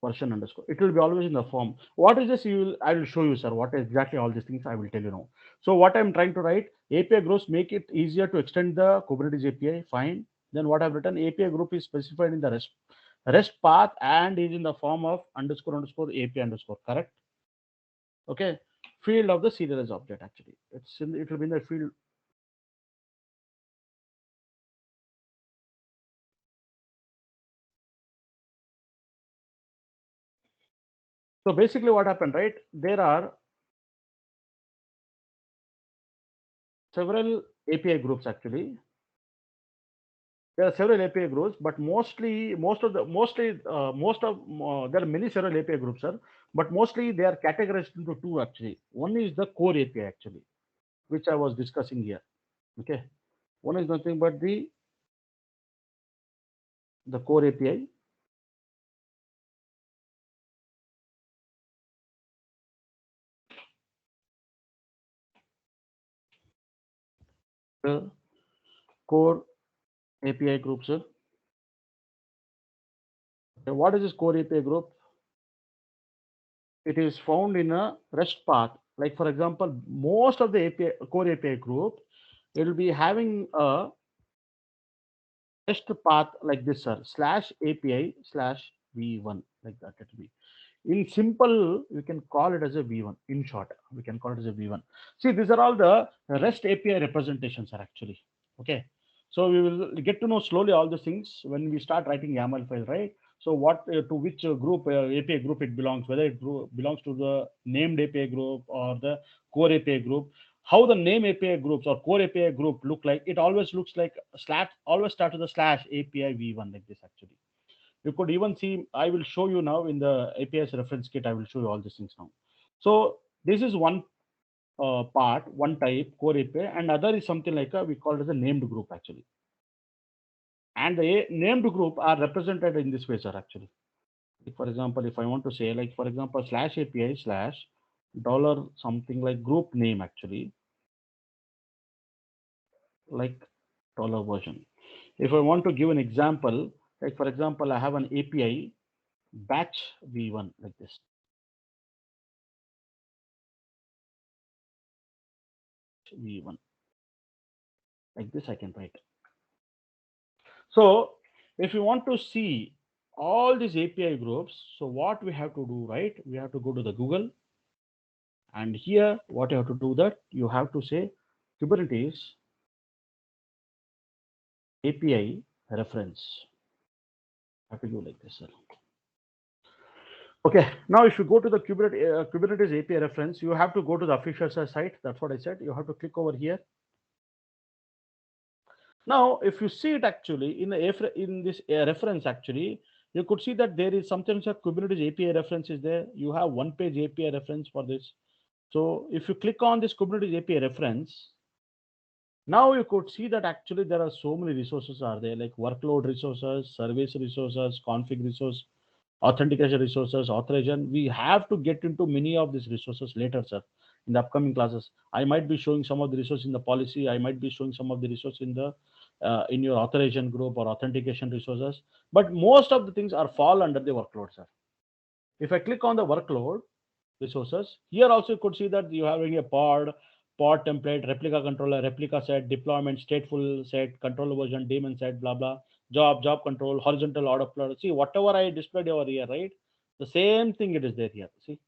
A: version underscore. It will be always in the form. What is this? I will show you, sir. What exactly all these things I will tell you now. So what I'm trying to write, API groups make it easier to extend the Kubernetes API. Fine. Then what I've written, API group is specified in the REST path and is in the form of underscore underscore API underscore. Correct. Okay. Field of the serialized object, actually. It will be in the field. So basically what happened, right? There are several API groups, actually. There are several API groups, but there are many several API groups, sir. But mostly they are categorized into two, actually. One is the core API, actually, which I was discussing here. Okay, one is nothing but the core API. The core API group, sir. Okay, what is this core API group? It is found in a REST path. Like for example, most of the core API group, it will be having a REST path like this, sir, slash API slash v1, like that. It will be in simple. We can call it as a v1. In short, we can call it as a v1. See, these are all the REST API representations are, actually. Okay. So we will get to know slowly all the things when we start writing YAML file, right? So what to which group API group it belongs, whether it belongs to the named API group or the core API group. How the name API groups or core API group look like? It always looks like slash. Always start with the slash API v1, like this, actually. You could even see, I will show you now in the APIs reference kit. I will show you all these things now. So this is one part, one type, core API, and other is something like we call it as a named group actually. And the named group are represented in this way, sir, actually. Like for example, if I want to say, like for example, slash API slash dollar something like group name actually, like dollar version. If I want to give an example, like for example, I have an API batch v1 like this. V1 like this I can write. So if you want to see all these API groups, so what we have to do, right? We have to go to the Google, and here what you have to do, that you have to say Kubernetes API reference. I have to do like this, sir. Okay, now if you go to the Kubernetes API reference, you have to go to the official site. That's what I said. You have to click over here. Now, if you see it actually in this reference, actually, you could see that there is something like Kubernetes API reference is there. You have one page API reference for this. So if you click on this Kubernetes API reference, now you could see that actually there are so many resources are there, like workload resources, service resources, config resource, authentication resources, authorization. We have to get into many of these resources later, sir, in the upcoming classes. I might be showing some of the resources in the policy. I might be showing some of the resources in the in your authorization group or authentication resources. But most of the things are fall under the workload, sir. If I click on the workload resources, here also you could see that you have a pod template, replica controller, replica set, deployment, stateful set, controller version, daemon set, blah blah, job control, horizontal order flow. See, whatever I displayed over here, right? The same thing it is there here. See,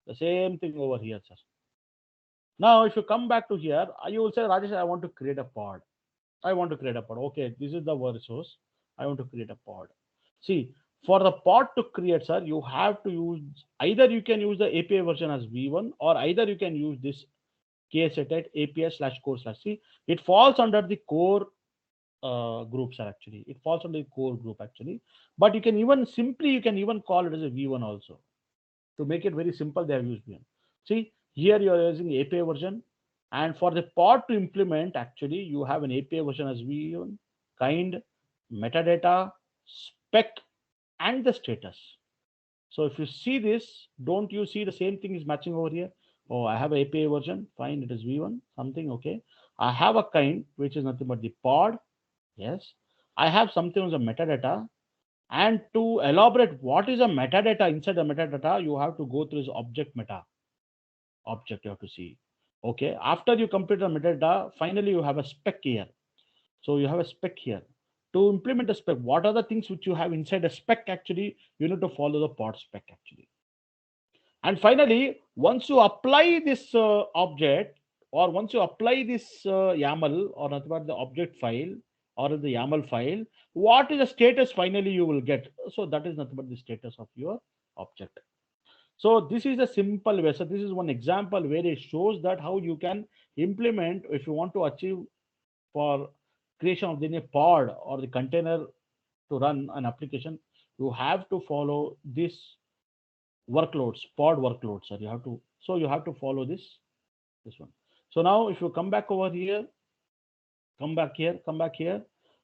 A: the same thing over here, sir. Now, if you come back to here, you will say, Rajesh, I want to create a pod. I want to create a pod. Okay, this is the resource. I want to create a pod. See, for the pod to create, sir, you have to use, either you can use the API version as v1, or either you can use this KSET API slash core slash. See, it falls under the core groups are actually. It falls under the core group actually. But you can even simply, you can even call it as a v1 also. To make it very simple, they have used v1. See, here you are using API version. And for the pod to implement, actually, you have an API version as v1, kind, metadata, spec, and the status. So if you see this, don't you see the same thing is matching over here? Oh, I have a API version. Fine, it is v1, something, okay. I have a kind, which is nothing but the pod. Yes. I have something as a metadata. And to elaborate what is a metadata inside the metadata, you have to go through this object meta. Object you have to see. Okay. After you complete the metadata, finally you have a spec here. So you have a spec here. To implement a spec, what are the things which you have inside a spec actually? You need to follow the pod spec actually. And finally, once you apply this object, or once you apply this YAML, or nothing but the object file or the YAML file, what is the status finally you will get? So that is nothing but the status of your object. So this is a simple way. So this is one example where it shows that how you can implement if you want to achieve for creation of the pod or the container to run an application, you have to follow this workloads, pod workloads, sir. You have to follow this one. So now if you come back over here, come back here.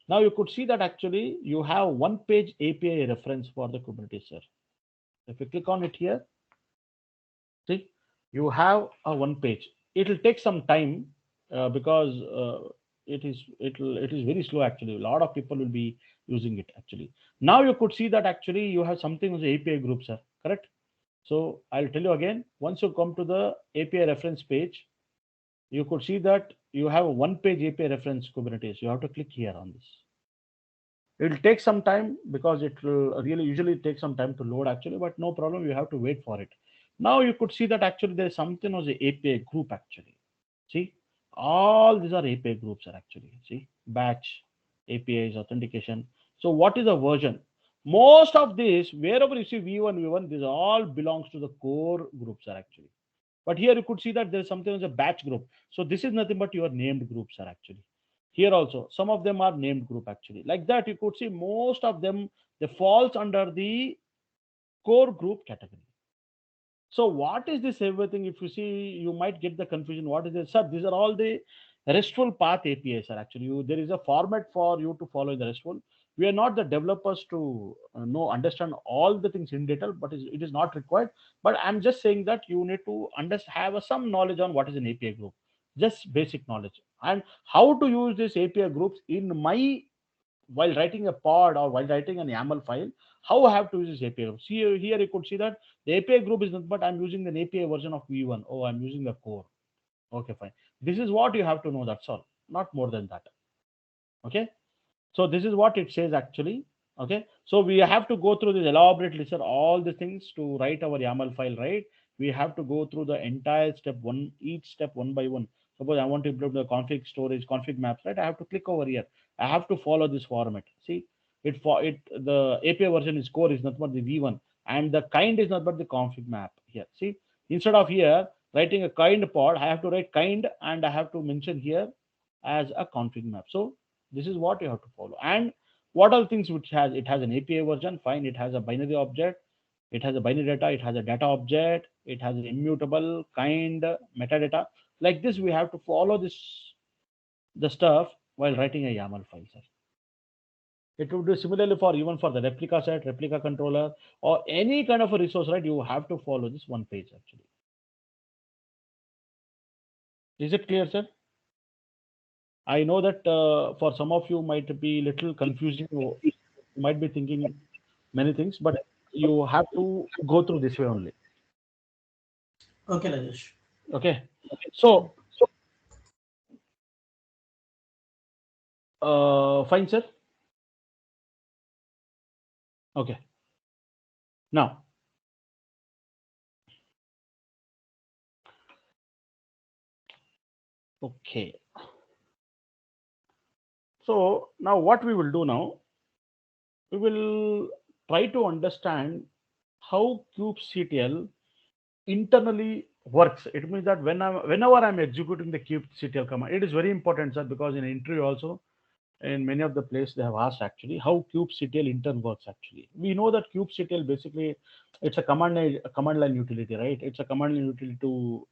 A: Now you could see that actually you have one page API reference for the Kubernetes, sir. If you click on it here, see, you have a one page. It will take some time because it is very slow actually. A lot of people will be using it actually. Now you could see that actually you have something as API group, sir. Correct? So I'll tell you again, once you come to the API reference page, you could see that you have a one page API reference Kubernetes. You have to click here on this. It will take some time because it will really usually take some time to load actually, but no problem. You have to wait for it. Now you could see that actually there's something as a API group actually. See, all these are API groups are actually, see, batch, APIs, authentication. So what is the version? Most of this, wherever you see v1, this all belongs to the core groups are actually. But here you could see that there's something as a batch group. So this is nothing but your named groups are actually. Here also, some of them are named group actually. Like that, you could see most of them, they falls under the core group category. So what is this everything? If you see, you might get the confusion. What is this, sir? These are all the RESTful path APIs, are actually. There is a format for you to follow in the RESTful. We are not the developers to know understand all the things in detail, but it is not required. But I'm just saying that you need to have some knowledge on what is an API group, just basic knowledge, and how to use these API groups in my while writing a pod or while writing an YAML file, how I have to use this API group. See here, you could see that the API group is not, but I'm using an API version of V1. Oh, I'm using the core. Okay, fine. This is what you have to know. That's all. Not more than that. Okay. So this is what it says actually. Okay. So we have to go through this elaborate list of all the things to write our YAML file, right? We have to go through the entire step one, each step one by one. Suppose I want to implement the config storage, config maps, right? I have to click over here. I have to follow this format. See, the API version is core is not but the V1, and the kind is not but the config map here. See, instead of here writing a kind pod, I have to write kind and I have to mention here as a config map. So this is what you have to follow. And what are the things which it has an API version, fine. It has a binary object, it has a binary data, it has a data object, it has an immutable kind metadata. Like this, we have to follow the stuff while writing a YAML file, sir. It would be similarly for even for the replica set, replica controller, or any kind of a resource, right? You have to follow this one page actually. Is it clear, sir? I know that for some of you might be little confusing. You might be thinking many things, but you have to go through this way only.
C: Okay, Rajesh.
A: Okay. So, fine, sir. Okay. Now, okay. So now what we will do now, we will try to understand how kubectl internally works. It means that whenever I'm executing the kubectl command, it is very important, sir, because in interview also, in many of the places they have asked actually how kubectl intern works. Actually, we know that kubectl basically it's a command line utility, right? It's a command line utility to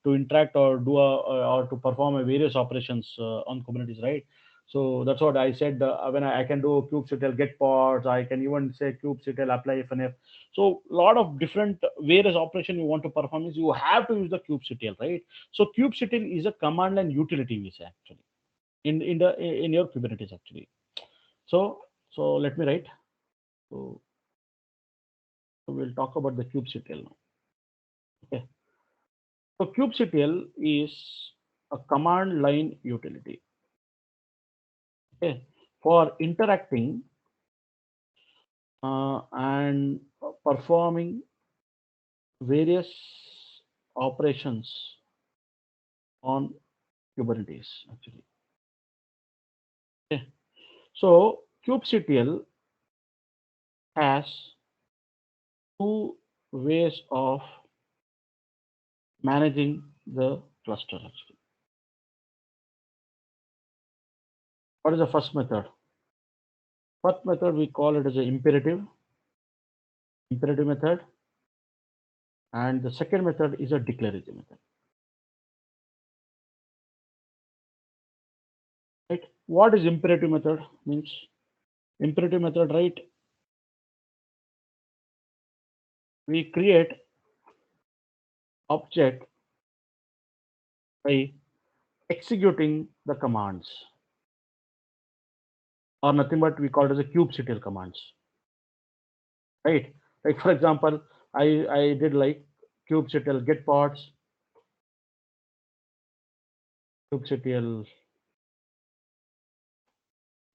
A: to interact or do or to perform a various operations on Kubernetes, right? So that's what I said. When I can do kubectl get pods, I can even say kubectl apply ifnf. So a lot of different various operation you want to perform is you have to use the kubectl, right? So kubectl is a command line utility, we say actually in your Kubernetes actually. So let me write. So we'll talk about the kubectl now. Okay. So kubectl is a command line utility. Okay. For interacting and performing various operations on Kubernetes actually. Okay. So kubectl has two ways of managing the cluster actually. What is the first method? First method we call it as an imperative method, and the second method is a declarative method. Right? What is imperative method means? Imperative method, right? We create object by executing the commands, or nothing but we call it as a kubectl commands, right? Like for example, I did like kubectl get pods, kubectl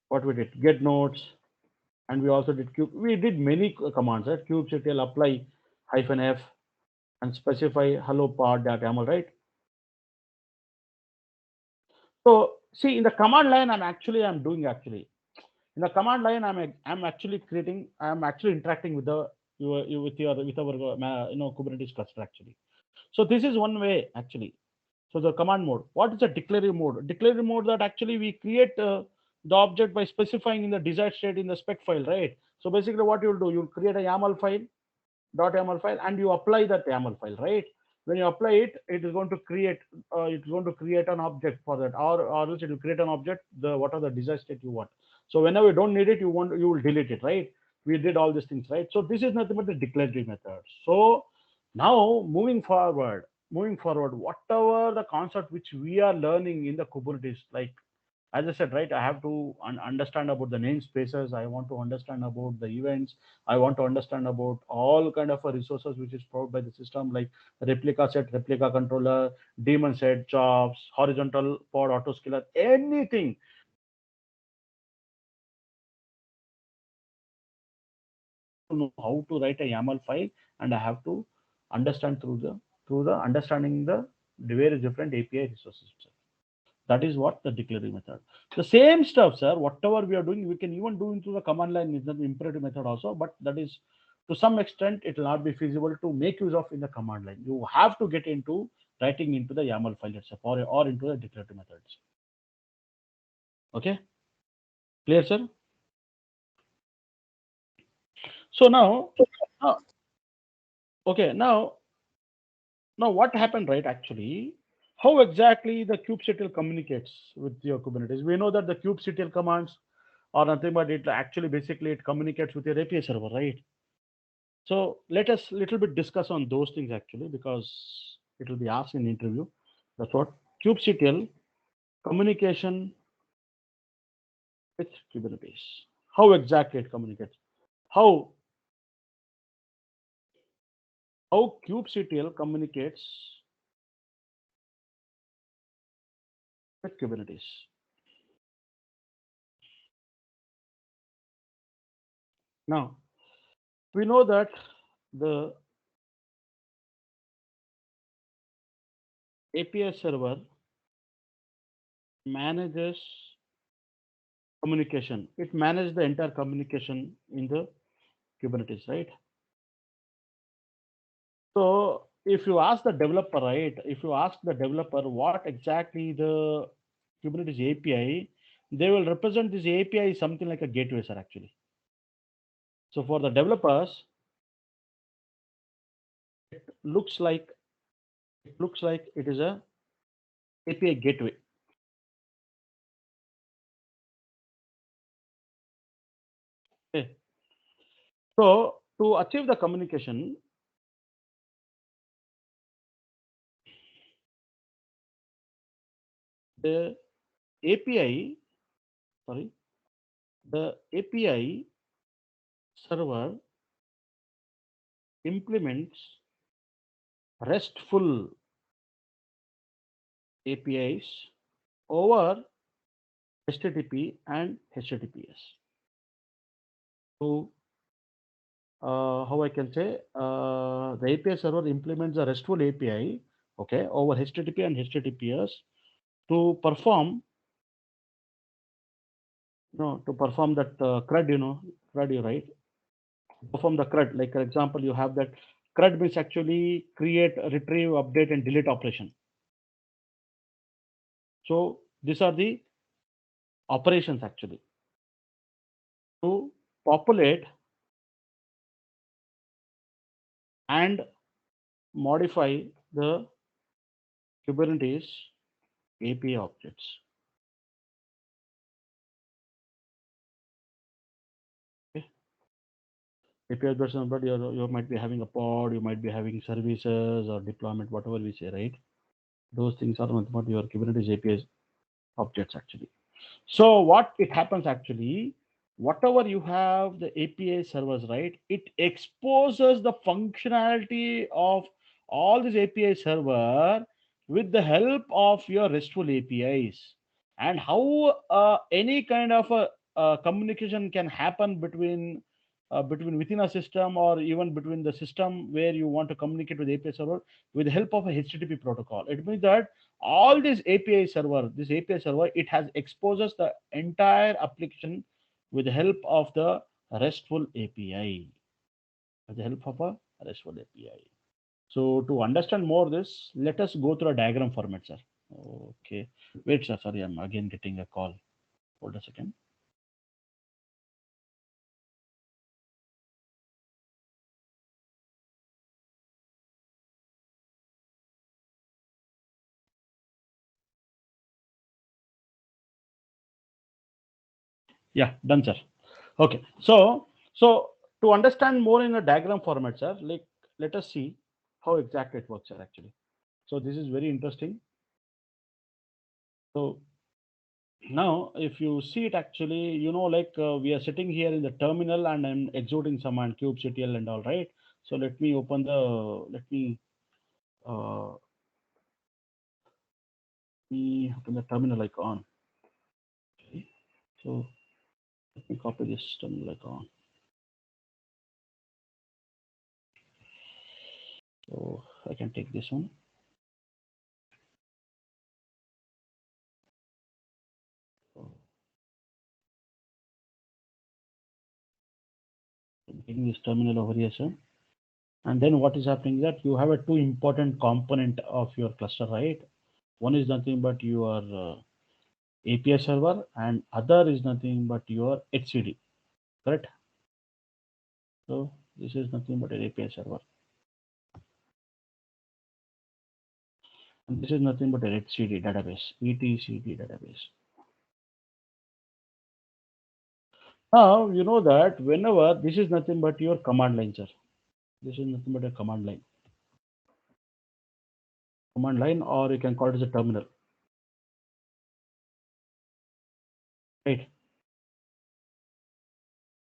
A: what we did get nodes, and we also did we did many commands, right? Kubectl apply -f and specify hello pod.yaml, right? So see in the command line I'm doing actually in the command line I'm actually creating, I'm actually interacting with the with our Kubernetes cluster actually. So this is one way actually. So the command mode. What is the declarative mode? Declarative mode that actually we create the object by specifying in the desired state in the spec file, right? So basically what you'll do, you'll create a YAML file, .yaml file, and you apply that YAML file, right? When you apply it, it is going to create an object for that, or else it will create an object, the what are the desired state you want. So whenever you don't need it, you will delete it, right? We did all these things, right? So this is nothing but the declarative method. So now moving forward, whatever the concept which we are learning in the Kubernetes, like as I said, right, I have to understand about the namespaces. I want to understand about the events. I want to understand about all kind of resources which is provided by the system, like replica set, replica controller, daemon set, jobs, horizontal pod, autoscaler, anything. To know how to write a YAML file, and I have to understand through the understanding the various different API resources. That is what the declarative method. The same stuff, sir, whatever we are doing, we can even do into the command line with the imperative method also, but that is to some extent, it will not be feasible to make use of in the command line. You have to get into writing into the YAML file itself, or into the declarative methods. Okay, clear, sir? So now, okay, now what happened, right? Actually, how exactly the kubectl communicates with your Kubernetes? We know that the kubectl commands are nothing but it actually basically it communicates with your API server, right? So let us little bit discuss on those things actually, because it will be asked in interview. That's what kubectl communication with Kubernetes. How exactly it communicates? How kubectl communicates with Kubernetes. Now we know that the API server manages communication. It manages the entire communication in the Kubernetes, right? So if you ask the developer, right, if you ask the developer what exactly the Kubernetes API, they will represent this API is something like a gateway, sir, actually. So for the developers, it looks like it is a API gateway. Okay. So to achieve the communication, the API, sorry, the API server implements RESTful APIs over HTTP and HTTPS. So how I can say the API server implements the RESTful API, okay, over HTTP and HTTPS to perform, to perform that CRUD, CRUD, you right? Perform the CRUD. Like for example, you have that CRUD means actually create, retrieve, update, and delete operation. So these are the operations actually to populate and modify the Kubernetes API objects. Okay. API objects, but you might be having a pod, you might be having services or deployment, whatever we say, right? Those things are nothing but your Kubernetes API objects actually. So what it happens actually, whatever you have the API servers, right? It exposes the functionality of all these API server with the help of your RESTful APIs, and how any kind of a communication can happen between within a system, or even between the system where you want to communicate with API server with the help of a HTTP protocol. It means that all this API server, it has exposes the entire application with the help of the RESTful API. With the help of a RESTful API. So to understand more this, let us go through a diagram format, sir. Okay. Wait, sir. Sorry, I'm again getting a call. Hold a second. Yeah, done, sir. Okay, so to understand more in a diagram format, sir, like let us see how exactly it works, sir. Actually, so this is very interesting. So now, if you see it, actually, like we are sitting here in the terminal and I'm executing command kubectl and all, right? So let me open the uh, open the terminal icon. Okay, so let me copy this terminal icon. So I can take this one. So I'm taking this terminal over here, sir. And then what is happening is that you have a two important component of your cluster, right? One is nothing but your API server, and other is nothing but your HCD, correct? So this is nothing but an API server, and this is nothing but an HCD database, etcd database. Now you know that whenever this is nothing but your command line, sir. This is nothing but a command line, or you can call it as a terminal, right?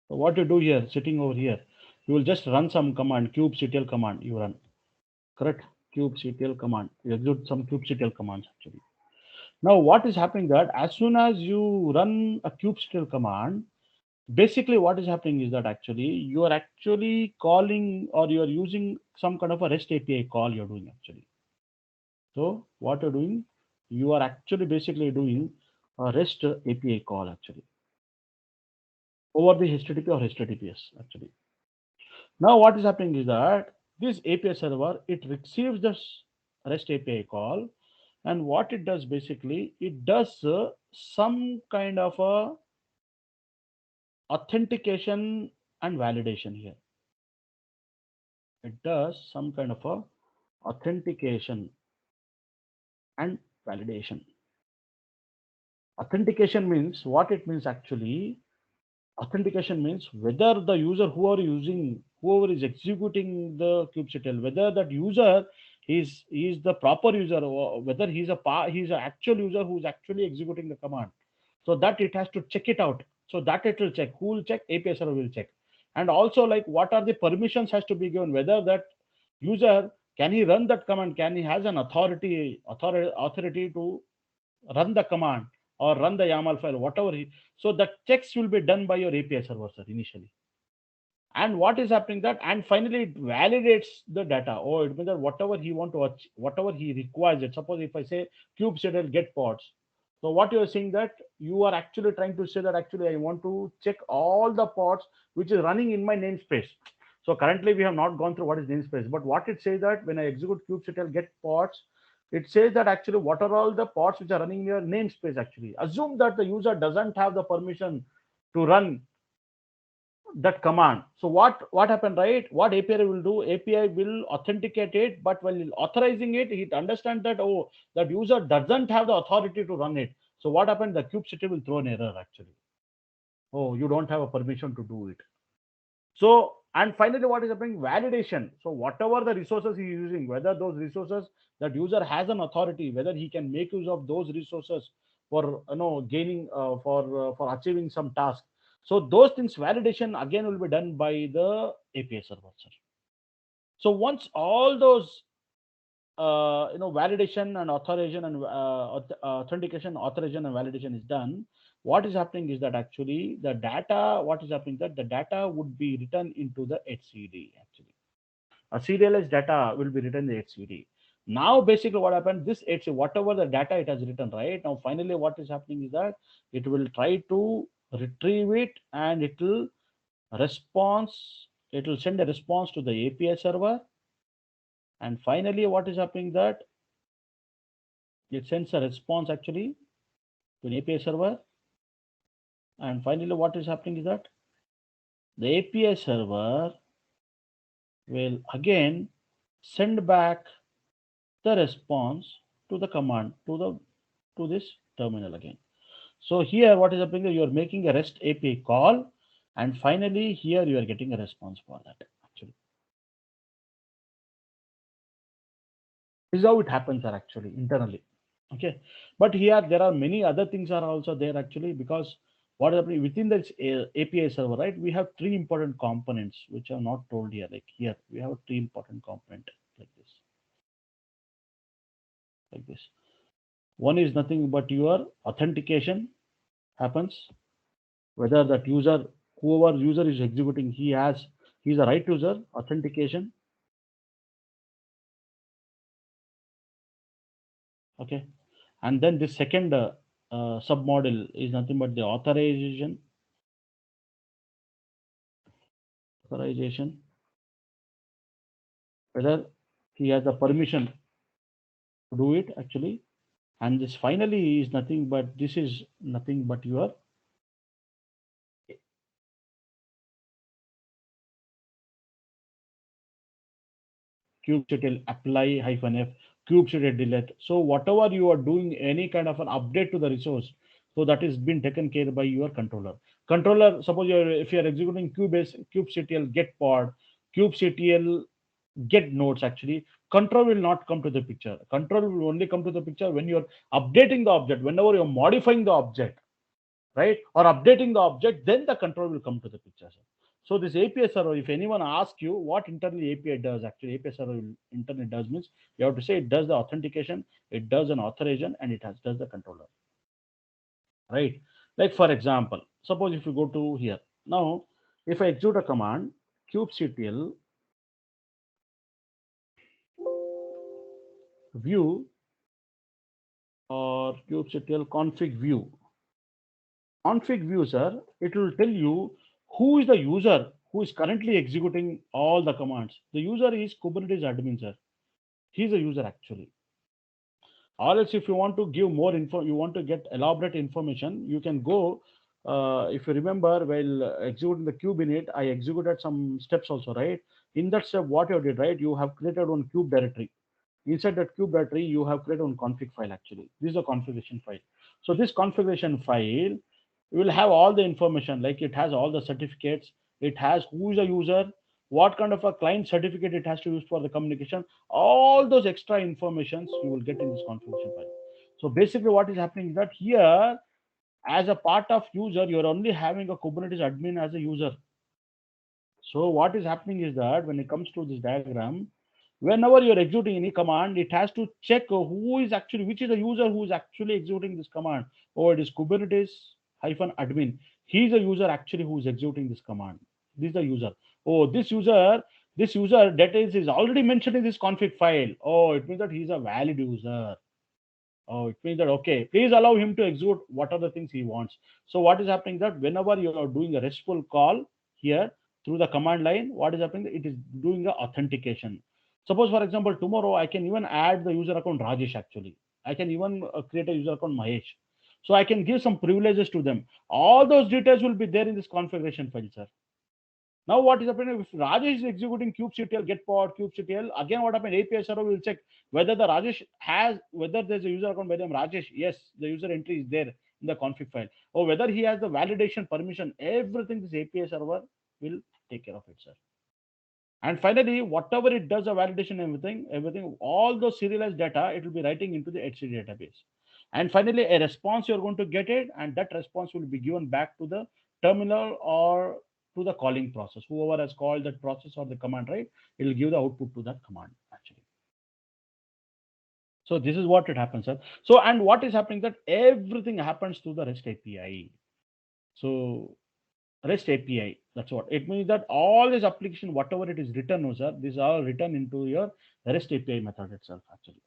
A: So what you do here, sitting over here, you will just run some command, kubectl command. You run, correct? Kubectl command. You execute some kubectl commands actually. Now what is happening that as soon as you run a kubectl command, basically what is happening is that actually you are actually calling, or you are using some kind of a REST API call you're doing actually. So what you're doing, you are actually basically doing a REST API call actually over the HTTP or HTTPS actually. Now what is happening is that this API server, it receives this REST API call, and what it does basically, it does some kind of a authentication and validation here. It does some kind of a authentication and validation. Authentication means what it means actually. Authentication means whether the user whoever is executing the kubectl, whether that user is the proper user, or whether he's an actual user who's actually executing the command. So that it has to check it out. So that it will check. Who will check? API server will check. And also, like, what are the permissions has to be given, whether that user, can he run that command, can he has an authority to run the command or run the YAML file, whatever so the checks will be done by your API server, sir, initially. And what is happening that, and finally it validates the data. Oh, it means that whatever he want to whatever he requires it. Suppose if I say kubectl get pods. So what you are saying that you are actually trying to say that actually I want to check all the pods which is running in my namespace. So currently we have not gone through what is namespace, but what it says that when I execute kubectl get pods, it says that actually what are all the pods which are running in your namespace actually. Assume that the user doesn't have the permission to run that command. So what happened, right? What API will do? API will authenticate it, but while authorizing it, it understands that, oh, that user doesn't have the authority to run it. So what happened? The kubectl will throw an error actually. Oh, you don't have a permission to do it. So, and finally what is happening? Validation. So whatever the resources he is using, whether those resources that user has an authority, whether he can make use of those resources for gaining for achieving some task. So those things validation again will be done by the API server, sir. So once all those validation and authorization and authentication, authorization and validation is done, what is happening is that actually the data, what is happening that the data would be written into the HCD actually. A serialized data will be written in the HCD. Now basically what happened, this HCD, whatever the data it has written, right? Now finally what is happening is that it will try to retrieve it, and it will send a response to the API server. And finally what is happening that it sends a response actually to an API server. And finally what is happening is that the API server will again send back the response to the command to this terminal again. So here, what is happening? You are making a REST API call, and finally here you are getting a response for that. Actually, this is how it happens, sir, actually internally. Okay, but here there are many other things are also there actually, because what is happening within this API server, right? We have three important components which are not told here. Like here, we have a three important component like this, like this. One is nothing but your authentication happens, whether that user, whoever user is executing, he's the right user, authentication. Okay, and then the second submodel is nothing but the authorization, whether he has the permission to do it actually. And this finally is nothing but, this is nothing but your kubectl apply -f, kubectl delete. So whatever you are doing, any kind of an update to the resource, so that is been taken care by your controller. Controller, suppose if you are executing kubectl get pod, kubectl get nodes, actually control will not come to the picture. Control will only come to the picture when you're updating the object, whenever you're modifying the object, right, or updating the object, then the control will come to the picture, sir. So this API server, if anyone asks you what internally API does, actually API server internally does means, you have to say it does the authentication, it does an authorization, and it does the controller, right? Like for example, suppose if you go to here now, if I execute a command kubectl view or kubectl config view, sir, it will tell you who is the user who is currently executing all the commands. The user is Kubernetes admin, sir. He's a user actually. Or else if you want to give more info, you want to get elaborate information, you can go, if you remember, while executing the kube init, I executed some steps also, right? In that step, what you did, right? You have created one kube directory. Inside that kube directory, you have created one config file actually. This is a configuration file. So this configuration file will have all the information, like it has all the certificates, it has who is a user, what kind of a client certificate it has to use for the communication, all those extra informations you will get in this configuration file. So basically what is happening is that here, as a part of user, you're only having a Kubernetes admin as a user. So what is happening is that when it comes to this diagram, whenever you're executing any command, it has to check who is actually, which is the user who is actually executing this command. Oh, it is Kubernetes-admin. He's a user actually who is executing this command. This is the user. Oh, this user details is already mentioned in this config file. Oh, it means that he's a valid user. Oh, it means that, okay, please allow him to execute what are the things he wants. So what is happening that whenever you are doing a RESTful call here through the command line, what is happening? It is doing the authentication. Suppose, for example, tomorrow I can even add the user account Rajesh actually. I can even create a user account Mahesh. So I can give some privileges to them. All those details will be there in this configuration file, sir. Now what is happening if Rajesh is executing kubectl get pod kubectl, again what happened, API server will check whether the Rajesh has, whether there's a user account by name Rajesh, yes, the user entry is there in the config file, or whether he has the validation permission, everything this API server will take care of it, sir. And finally, whatever it does, a validation, everything, all those serialized data, it will be writing into the HC database. And finally, a response, you're going to get it, and that response will be given back to the terminal or to the calling process. Whoever has called that process or the command, right? It will give the output to that command, actually. So this is what it happens, sir. So, and what is happening that everything happens through the REST API. So REST API. That's what it means, that all this application, whatever it is written, no, sir, these are written into your REST API method itself, actually.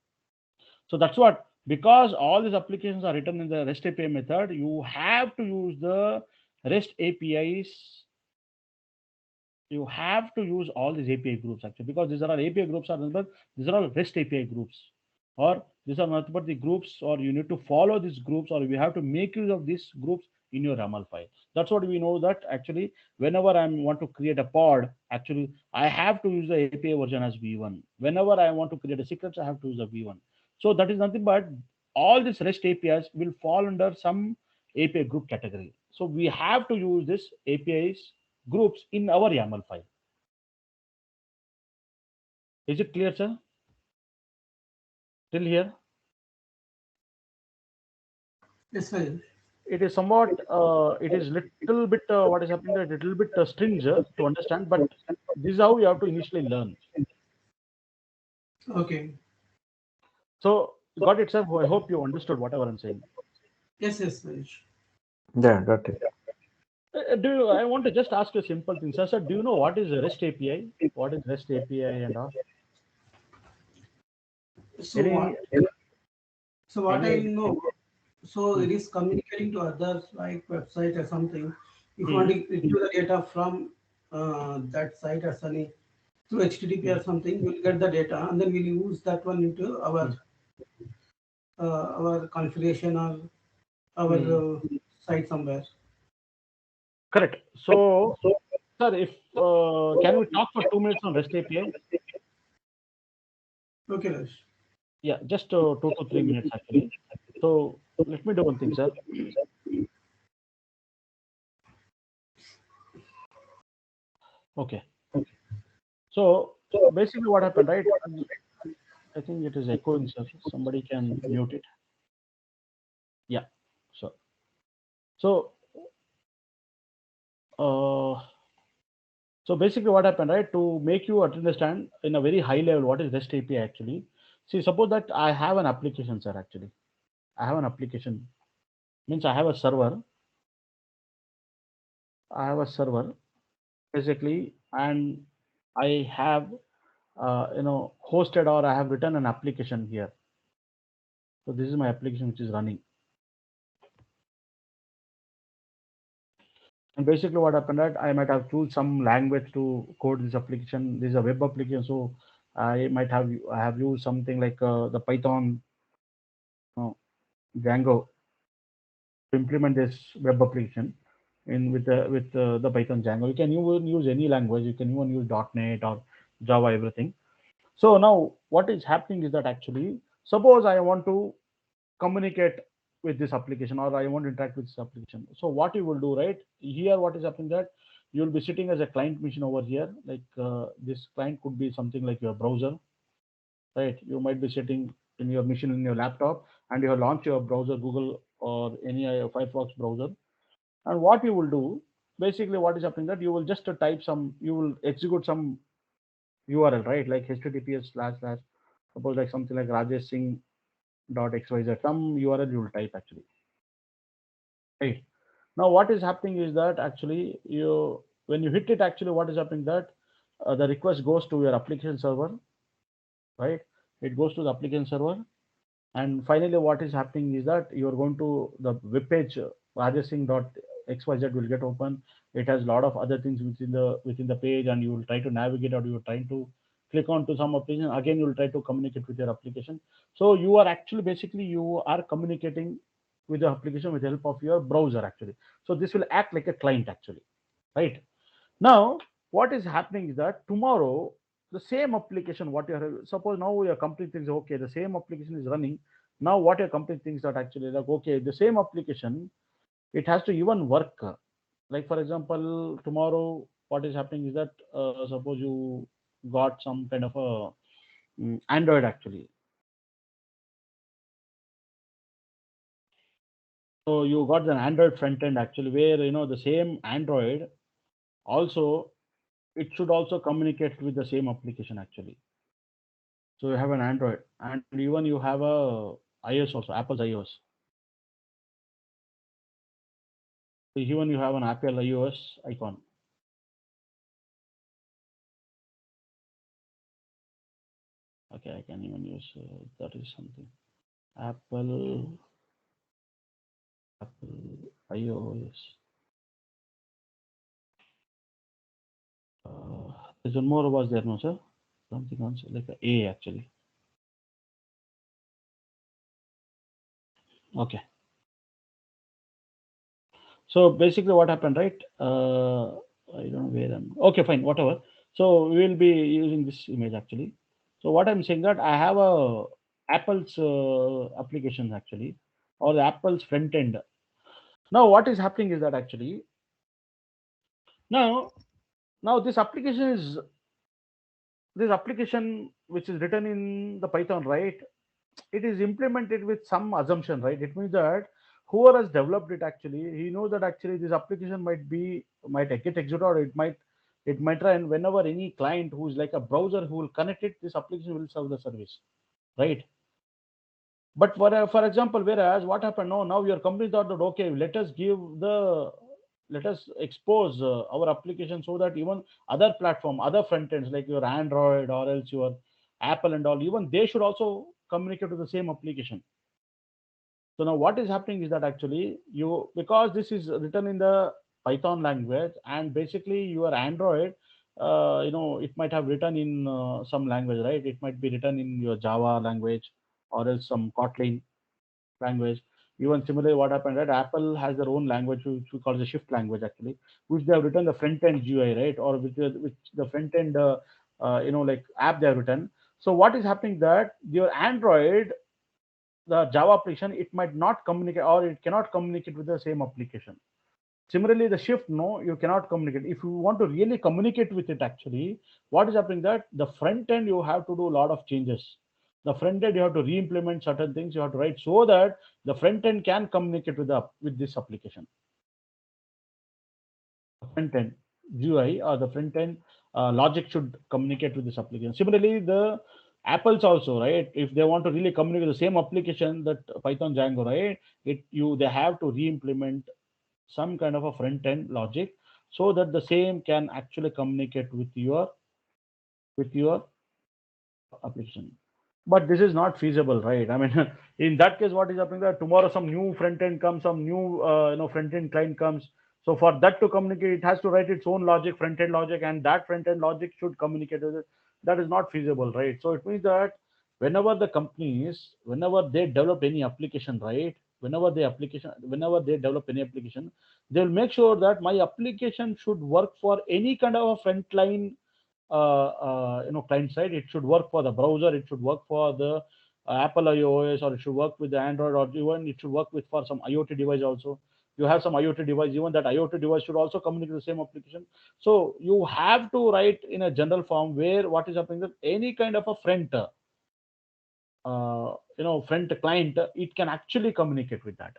A: So that's what, because all these applications are written in the REST API method, you have to use the REST APIs. You have to use all these API groups actually, because these are all API groups are nothing but these are all REST API groups, or these are nothing but the groups, or you need to follow these groups, or we have to make use of these groups in your YAML file. That's what we know, that actually whenever I want to create a pod, actually I have to use the API version as v1. Whenever I want to create a secrets, I have to use a v1. So that is nothing but all these REST APIs will fall under some API group category. So we have to use this APIs groups in our YAML file. Is it clear, sir? Till here?
C: Yes, sir.
A: It is somewhat, it is little bit, what is happening there, little bit strange to understand, but this is how you have to initially learn.
C: Okay.
A: So, got it, sir? I hope you understood whatever I'm saying.
C: Yes, Rajesh.
B: Yeah, got it.
A: I want to just ask you a simple thing, sir. Sir, do you know what is a REST API? What is REST API and all?
C: So
A: Any,
C: what I
A: any,
C: know, so
A: hmm,
C: it is communicating to others like website or something. If you want
A: hmm,
C: to retrieve the data from that site or any through HTTP
A: hmm,
C: or something, we'll get the data and then we'll use that one into
A: hmm,
C: our configuration or our
A: hmm.
C: site somewhere.
A: Correct. So, sir, if can we talk for 2 minutes on REST API?
C: Okay, Rajesh.
A: Yeah, just 2 to 3 minutes actually. So let me do one thing, sir. Okay. So basically, what happened, right? I think it is echoing, sir. Somebody can mute it. Yeah. So so uh, so basically, what happened, right? To make you understand in a very high level what is REST API actually. See, suppose that I have an application, sir. Actually, I have an application. Means I have a server. I have a server basically, and I have hosted, or I have written an application here. So this is my application which is running. And basically what happened, that I might have choose some language to code this application. This is a web application, so I have used something like the Python, uh, Django to implement this web application in with the Python Django. You can even use any language. You can even use .NET or Java, everything. So now what is happening is that actually, suppose I want to communicate with this application, or I want to interact with this application. So what you will do, right? Here, what is happening, that you will be sitting as a client machine over here. Like this client could be something like your browser, right? You might be sitting in your machine in your laptop, and you have launched your browser, Google or any Firefox browser. And what you will do, basically, what is happening, that you will just type some, you will execute some URL, right? Like HTTPS slash slash, suppose like something like Rajesh Singh dot xyz, some URL you will type actually, right? Now what is happening is that actually, you when you hit it, actually what is happening, that the request goes to your application server, right? It goes to the application server, and finally what is happening is that you are going to the web page, rajasingh.xyz will get open. It has a lot of other things within the page, and you will try to navigate, or you are trying to click on to some application. Again, you will try to communicate with your application. So you are actually, basically, you are communicating with the application with the help of your browser actually. So this will act like a client actually, right? Now what is happening is that tomorrow, the same application, what you are, suppose now your company thinks, okay, the same application is running. Now what your company thinks, that actually, like, okay, the same application, it has to even work. Like for example, tomorrow what is happening is that suppose you got some kind of a Android actually. So you got an Android front end actually, where the same Android also, it should also communicate with the same application actually. So you have an Android, and even you have a iOS also, Apple's iOS. So even you have an Apple iOS icon. Okay, I can even use that is something. Apple iOS. There's one more was there, no sir? Something else like a actually. Okay. So basically, what happened, right? I don't know where I'm. Okay, fine, whatever. So we will be using this image actually. So what I'm saying, that I have a Apple's applications actually, or the Apple's front end. Now what is happening is that actually now this application is which is written in the Python, right? It is implemented with some assumption, right? It means that whoever has developed it actually, he knows that actually this application might get executed, or it might run whenever any client who is like a browser who will connect it, this application will serve the service, right? But for example, whereas what happened now your company thought that okay, let us expose our application so that even other platform, other front ends like your Android or else your Apple and all, even they should also communicate to the same application. So now what is happening is that actually you, because this is written in the Python language, and basically your Android, it might have written in some language, right? It might be written in your Java language or else some Kotlin language. Even similarly, what happened, right? Apple has their own language, which we call the Shift language, actually, which they have written the front end GUI, right? Or which the front end, like app they have written. So what is happening that your Android, the Java application, it might not communicate, or it cannot communicate with the same application. Similarly, the Shift, no, you cannot communicate. If you want to really communicate with it, actually, what is happening that the front end you have to do a lot of changes. The front end you have to re-implement certain things you have to write so that the front end can communicate with this application. The front end GUI or the front end logic should communicate with this application. Similarly, the Apples also, right? If they want to really communicate with the same application, that Python Django, right? They have to re-implement some kind of a front end logic so that the same can actually communicate with your application. But this is not feasible, right? I mean, in that case, what is happening that tomorrow some new front end comes, some new front end client comes. So for that to communicate, it has to write its own logic, front end logic, and that front end logic should communicate with it. That is not feasible, right? So it means that whenever they develop any application, right? Whenever they develop any application, they'll make sure that my application should work for any kind of a frontline client side. It should work for the browser, it should work for the Apple iOS, or it should work with the Android, or even it should work with for some IoT device also. You have some IoT device, even that IoT device should also communicate the same application. So you have to write in a general form where what is happening that any kind of a front client, it can actually communicate with that.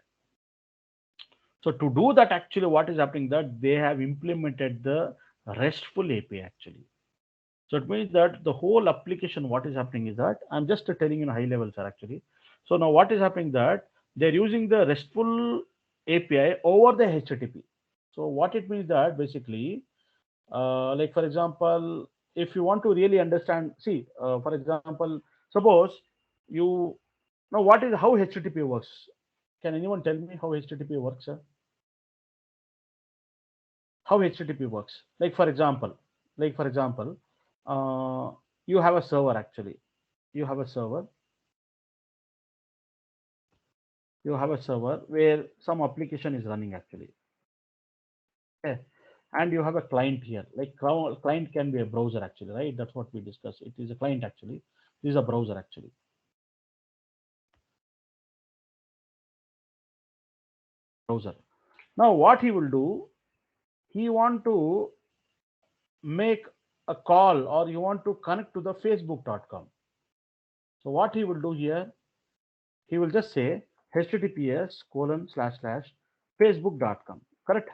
A: So to do that, actually what is happening that they have implemented the RESTful API actually. So it means that the whole application, what is happening is that I'm just telling in high level, sir, actually. So now what is happening that they're using the RESTful API over the HTTP. So what it means that basically, like for example, if you want to really understand, see, for example, suppose you now what is how HTTP works? Can anyone tell me how HTTP works, sir? How HTTP works? Like for example, uh, you have a server actually. You have a server. You have a server where some application is running actually. Okay. And you have a client here. Like client can be a browser actually, right? That's what we discussed. It is a client actually. This is a browser actually. Browser. Now what he will do? He want to make a call, or you want to connect to the facebook.com. So what he will do here? He will just say https://facebook.com. Correct.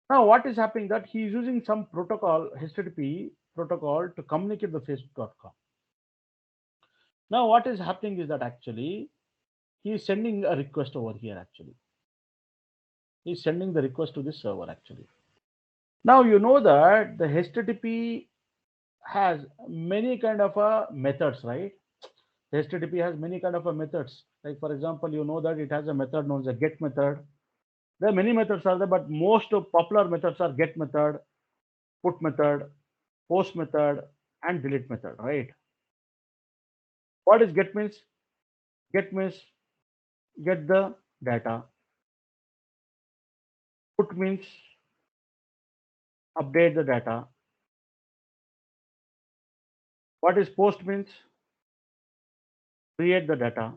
A: Now what is happening that he is using some protocol, HTTP protocol, to communicate the facebook.com. Now what is happening is that actually he is sending a request over here actually. He is sending the request to this server actually. Now you know that the HTTP has many kind of methods, right? The HTTP has many kind of methods. Like for example, you know that it has a method known as a get method. There are many methods are there, but most of popular methods are get method, put method, post method, and delete method, right? What is get means? Get means get the data. Put means update the data. What is post means create the data.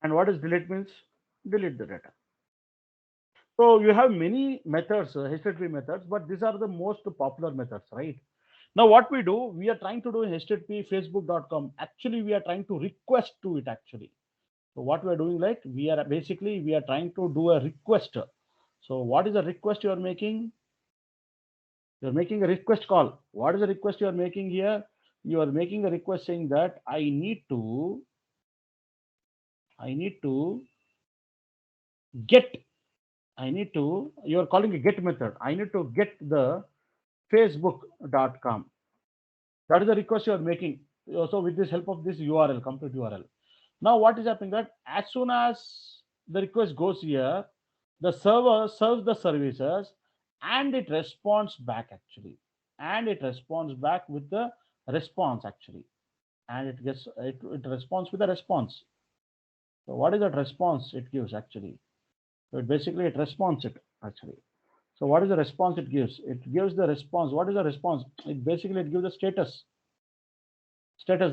A: And what is delete means? Delete the data. So you have many methods, HTTP methods, but these are the most popular methods, right? Now what we do, we are trying to do in HTTP facebook.com. Actually, we are trying to request to it actually. So what we are doing, like we are trying to do a request. So what is the request you are making? You are making a request call. What is the request you are making here? You are making a request saying that I need to get, you are calling a get method. I need to get the facebook.com. That is the request you are making. So with this help of this URL, complete URL. Now what is happening that as soon as the request goes here, the server serves the services and it responds back actually. And it responds back with the response actually. And it responds with a response. So what is that response it gives actually? So it responds it actually. So what is the response it gives? It gives the response. What is the response? It gives the status,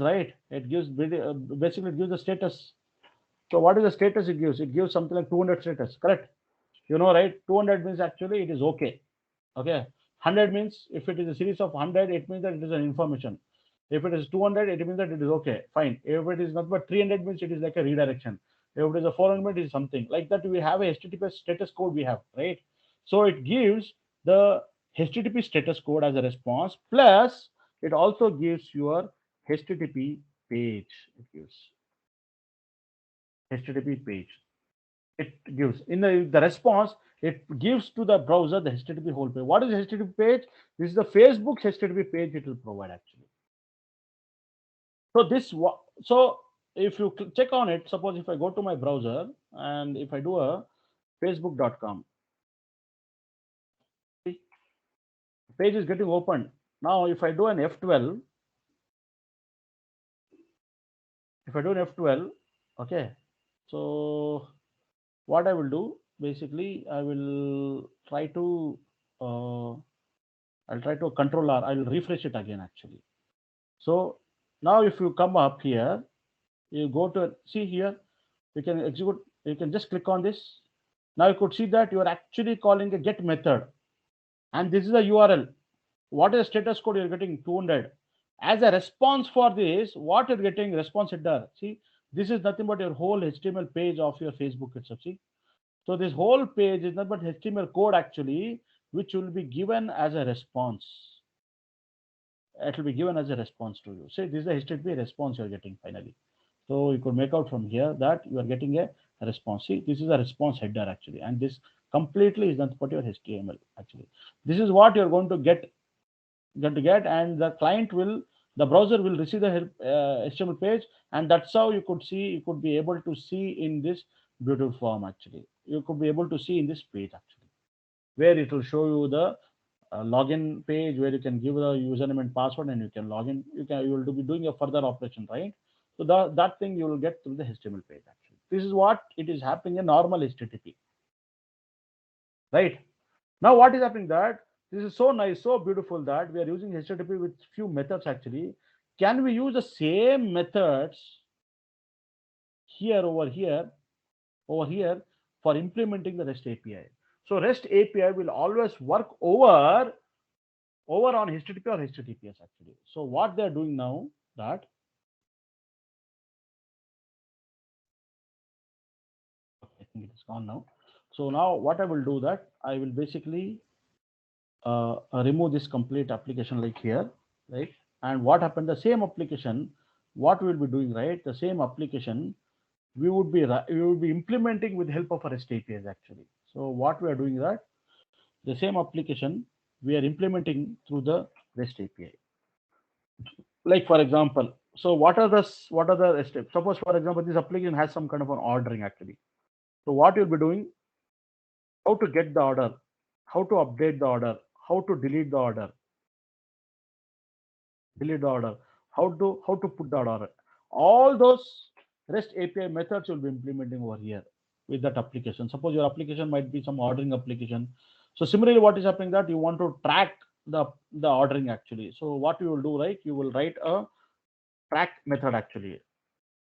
A: right? It gives basically it gives the status. So what is the status it gives? It gives something like 200 status, correct? You know, right? 200 means actually it is okay. Okay. 100 means if it is a series of 100, it means that it is an information. If it is 200, it means that it is okay, fine. If it is not but 300 means it is like a redirection. If it is a 400, it is something like that. We have a HTTP status code we have, right? So it gives the HTTP status code as a response, plus it also gives your HTTP page. It gives HTTP page. It gives in the response, it gives to the browser the HTTP whole page. What is the HTTP page? This is the Facebook HTTP page it will provide actually. So so if you check on it, suppose if I go to my browser and if I do a facebook.com, page is getting opened. Now if I do an F12, okay, so what I will do, basically I will try to I'll try to control R. I'll refresh it again actually. So now if you come up here, you go to see here, you can execute, you can just click on this. Now you could see that you are actually calling a get method, and this is the URL. What is the status code you're getting? 200. As a response for this, what you're getting response header. See, this is nothing but your whole HTML page of your Facebook itself. See, so this whole page is nothing but HTML code actually, which will be given as a response. It will be given as a response to you. Say this is the HTTP response you're getting finally. So you could make out from here that you are getting a response. See, this is a response header actually, and this completely is not what your HTML actually. This is what you're going to get, and the client will, the browser will receive the HTML page, and that's how you could be able to see in this beautiful form actually. You could be able to see in this page actually, where it will show you the login page where you can give the username and password and you can log in. You will be doing a further operation, right? So that thing you will get through the HTML page actually. This is what it is happening in normal HTTP, right? Now what is happening that this is so nice, so beautiful that we are using HTTP with few methods actually. Can we use the same methods here over here for implementing the REST API? So REST API will always work over on HTTP or HTTPS actually. So what they are doing now that I think it is gone now. So now what I will do that I will basically remove this complete application like here, right? And what happened, the same application, what we will be doing, right? The same application we would be implementing with help of REST APIs actually. So what we are doing that the same application we are implementing through the REST API. Like for example, so what are the steps? Suppose for example this application has some kind of an ordering actually. So what you'll be doing, how to get the order, how to update the order, how to delete the order, how to put the order. All those REST API methods you'll be implementing over here with that application. Suppose your application might be some ordering application. So similarly, what is happening that you want to track the ordering actually. So what you will do, right? You will write a track method actually.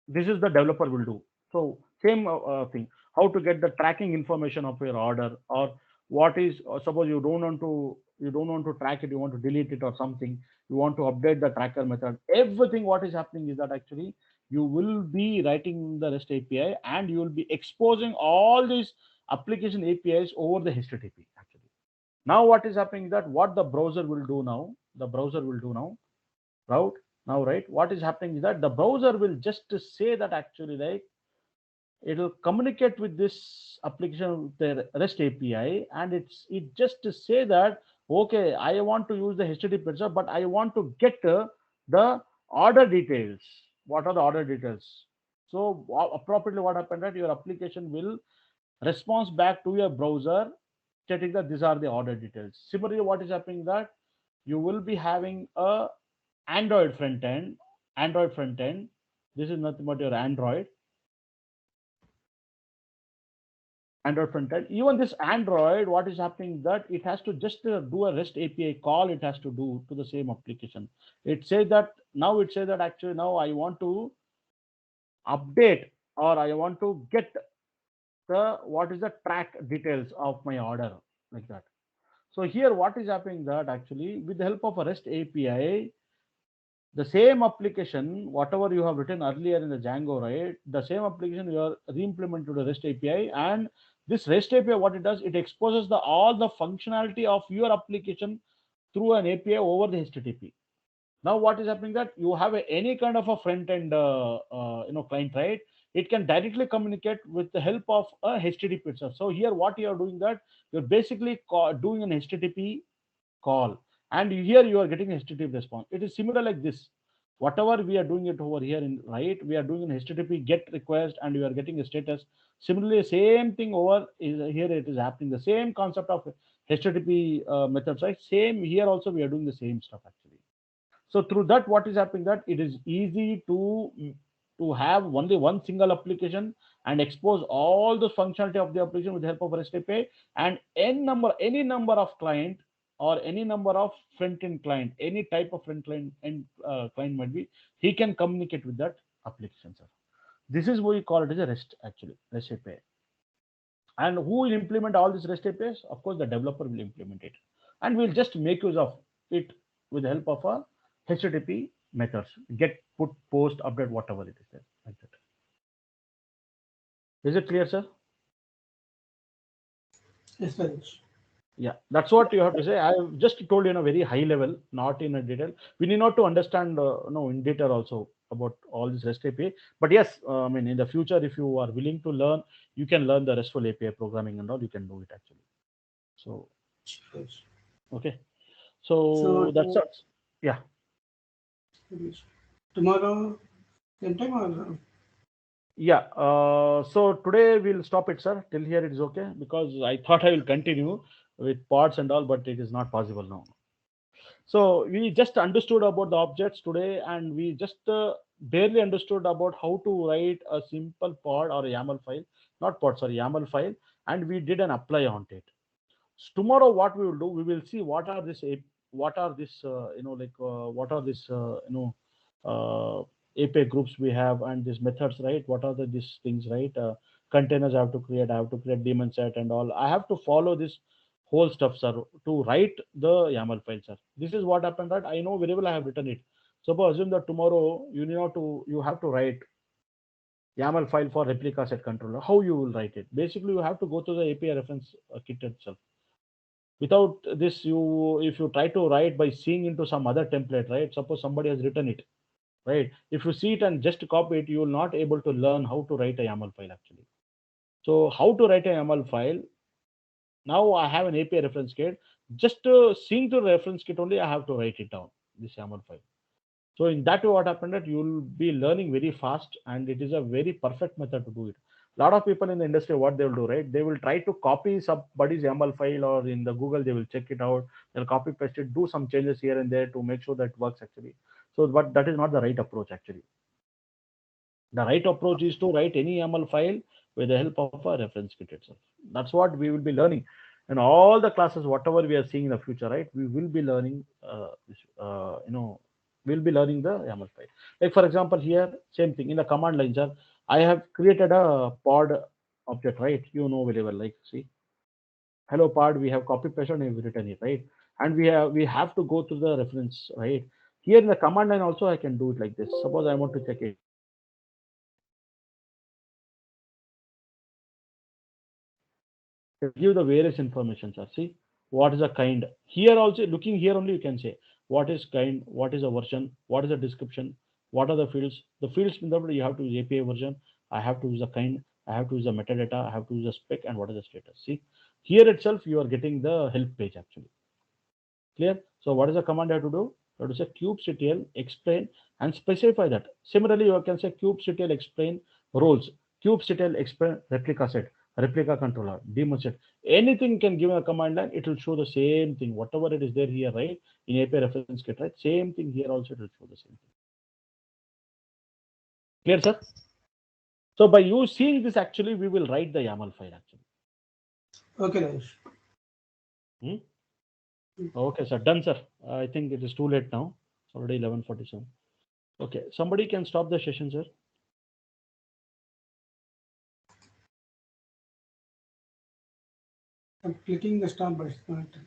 A: This is the developer will do. So Same thing. How to get the tracking information of your order, or what is, or suppose you don't want to track it, you want to delete it or something, you want to update the tracker method. Everything what is happening is that actually you will be writing the REST API, and you will be exposing all these application APIs over the HTTP actually. Now what is happening is that what the browser will do now, route now, right? What is happening is that the browser will just say that actually, like, it will communicate with this application with the REST API, and it just to say that okay, I want to use the HTTP itself, but I want to get the order details. What are the order details? So appropriately, what happened that your application will response back to your browser stating that these are the order details. Similarly, what is happening that you will be having a Android front end. Android front end. This is nothing but your Android front end. Even this Android, what is happening that it has to just do a REST API call. It has to do to the same application. It says that now it says that actually now I want to update, or I want to get the what is the track details of my order, like that. So here what is happening that actually with the help of a REST API, the same application, whatever you have written earlier in the Django, right? The same application you are re-implemented to the REST API, and this REST API, what it does, it exposes all the functionality of your application through an API over the HTTP. Now, what is happening that you have any kind of a front end, client, right? It can directly communicate with the help of a HTTP itself. So here, what you are doing that you're basically doing an HTTP call, and here you are getting a HTTP response. It is similar like this. Whatever we are doing it over here in right, we are doing an HTTP get request, and you are getting a status. Similarly, same thing over is here. It is happening. The same concept of HTTP methods, right? Same here also. We are doing the same stuff actually. So through that, what is happening that it is easy to have only one single application and expose all the functionality of the application with the help of REST API, and any number of client, or any number of front end client, any type of front end and client might be, he can communicate with that application, sir. This is what we call it as a REST actually, REST API. And who will implement all these REST APIs? Of course, the developer will implement it, and we'll just make use of it with the help of a HTTP methods. Get, put, post, update, whatever it is there, like that. Is it clear, sir?
C: Yes, Rajesh.
A: Yeah, that's what you have to say. I just told you in a very high level, not in a detail. We need not to understand, no, in detail also about all this REST API. But yes, I mean, in the future, if you are willing to learn, you can learn the RESTful API programming and all. You can do it actually. So,
C: Rajesh.
A: okay.
C: So,
A: So that's it. Yeah.
C: Rajesh, tomorrow, same time or
A: Yeah. So today we'll stop it, sir. Till here it is okay, because I thought I will continue with parts and all, but it is not possible now. So we just understood about the objects today, and we just barely understood about how to write a simple pod or a YAML file, not pod, sorry, YAML file, and we did an apply on it. So tomorrow, what we will do, we will see what are this, what are this, what are this, API groups we have, and these methods, right? What are these things, right? Containers I have to create. I have to create daemon set and all. I have to follow this whole stuff, sir, to write the YAML file, sir. This is what happened. That I know very well. I have written it. Suppose assume that tomorrow you have to write YAML file for replica set controller. How you will write it? Basically, you have to go to the API reference kit itself. Without this, if you try to write by seeing into some other template, right? Suppose somebody has written it, right? If you see it and just copy it, you will not able to learn how to write a YAML file actually. So how to write a YAML file? Now I have an API reference kit. Just seeing to reference kit only, I have to write it down, this YAML file. So in that way, what happened that you will be learning very fast, and it is a very perfect method to do it. A lot of people in the industry, what they will do, right? They will try to copy somebody's YAML file, or in the Google, they will check it out. They'll copy paste it, do some changes here and there to make sure that it works actually. So, but that is not the right approach actually. The right approach is to write any YAML file with the help of a reference kit itself. That's what we will be learning. And all the classes, whatever we are seeing in the future, right? We will be learning, we'll be learning the YAML file. Like for example, here, same thing in the command line, sir. I have created a pod object, right? You know very well, like see, hello pod, we have copy pasted and we've written it, right? And we have to go through the reference, right? Here in the command line also I can do it like this. Suppose I want to check it. Give the various information, sir. See, what is the kind? Here also, looking here only, you can say what is kind, what is the version, what is the description, what are the fields. The fields in the you have to use API version. I have to use the kind. I have to use the metadata. I have to use the spec and what is the status. See, here itself you are getting the help page actually. Clear? So what is the command I have to do? I have to say kubectl explain and specify that. Similarly, you can say kubectl explain roles, kubectl explain replica set, replica controller, daemon set. Anything can give a command line, it will show the same thing. Whatever it is there here, right? In API reference kit, right? Same thing here also, it will show the same thing. Clear, sir? So by you seeing this, actually, we will write the YAML file actually.
C: Okay, Rajesh.
A: Okay, sir. Done, sir. I think it is too late now. It's already 11:47. Okay, somebody can stop the session, sir.
C: I'm clicking the stop button.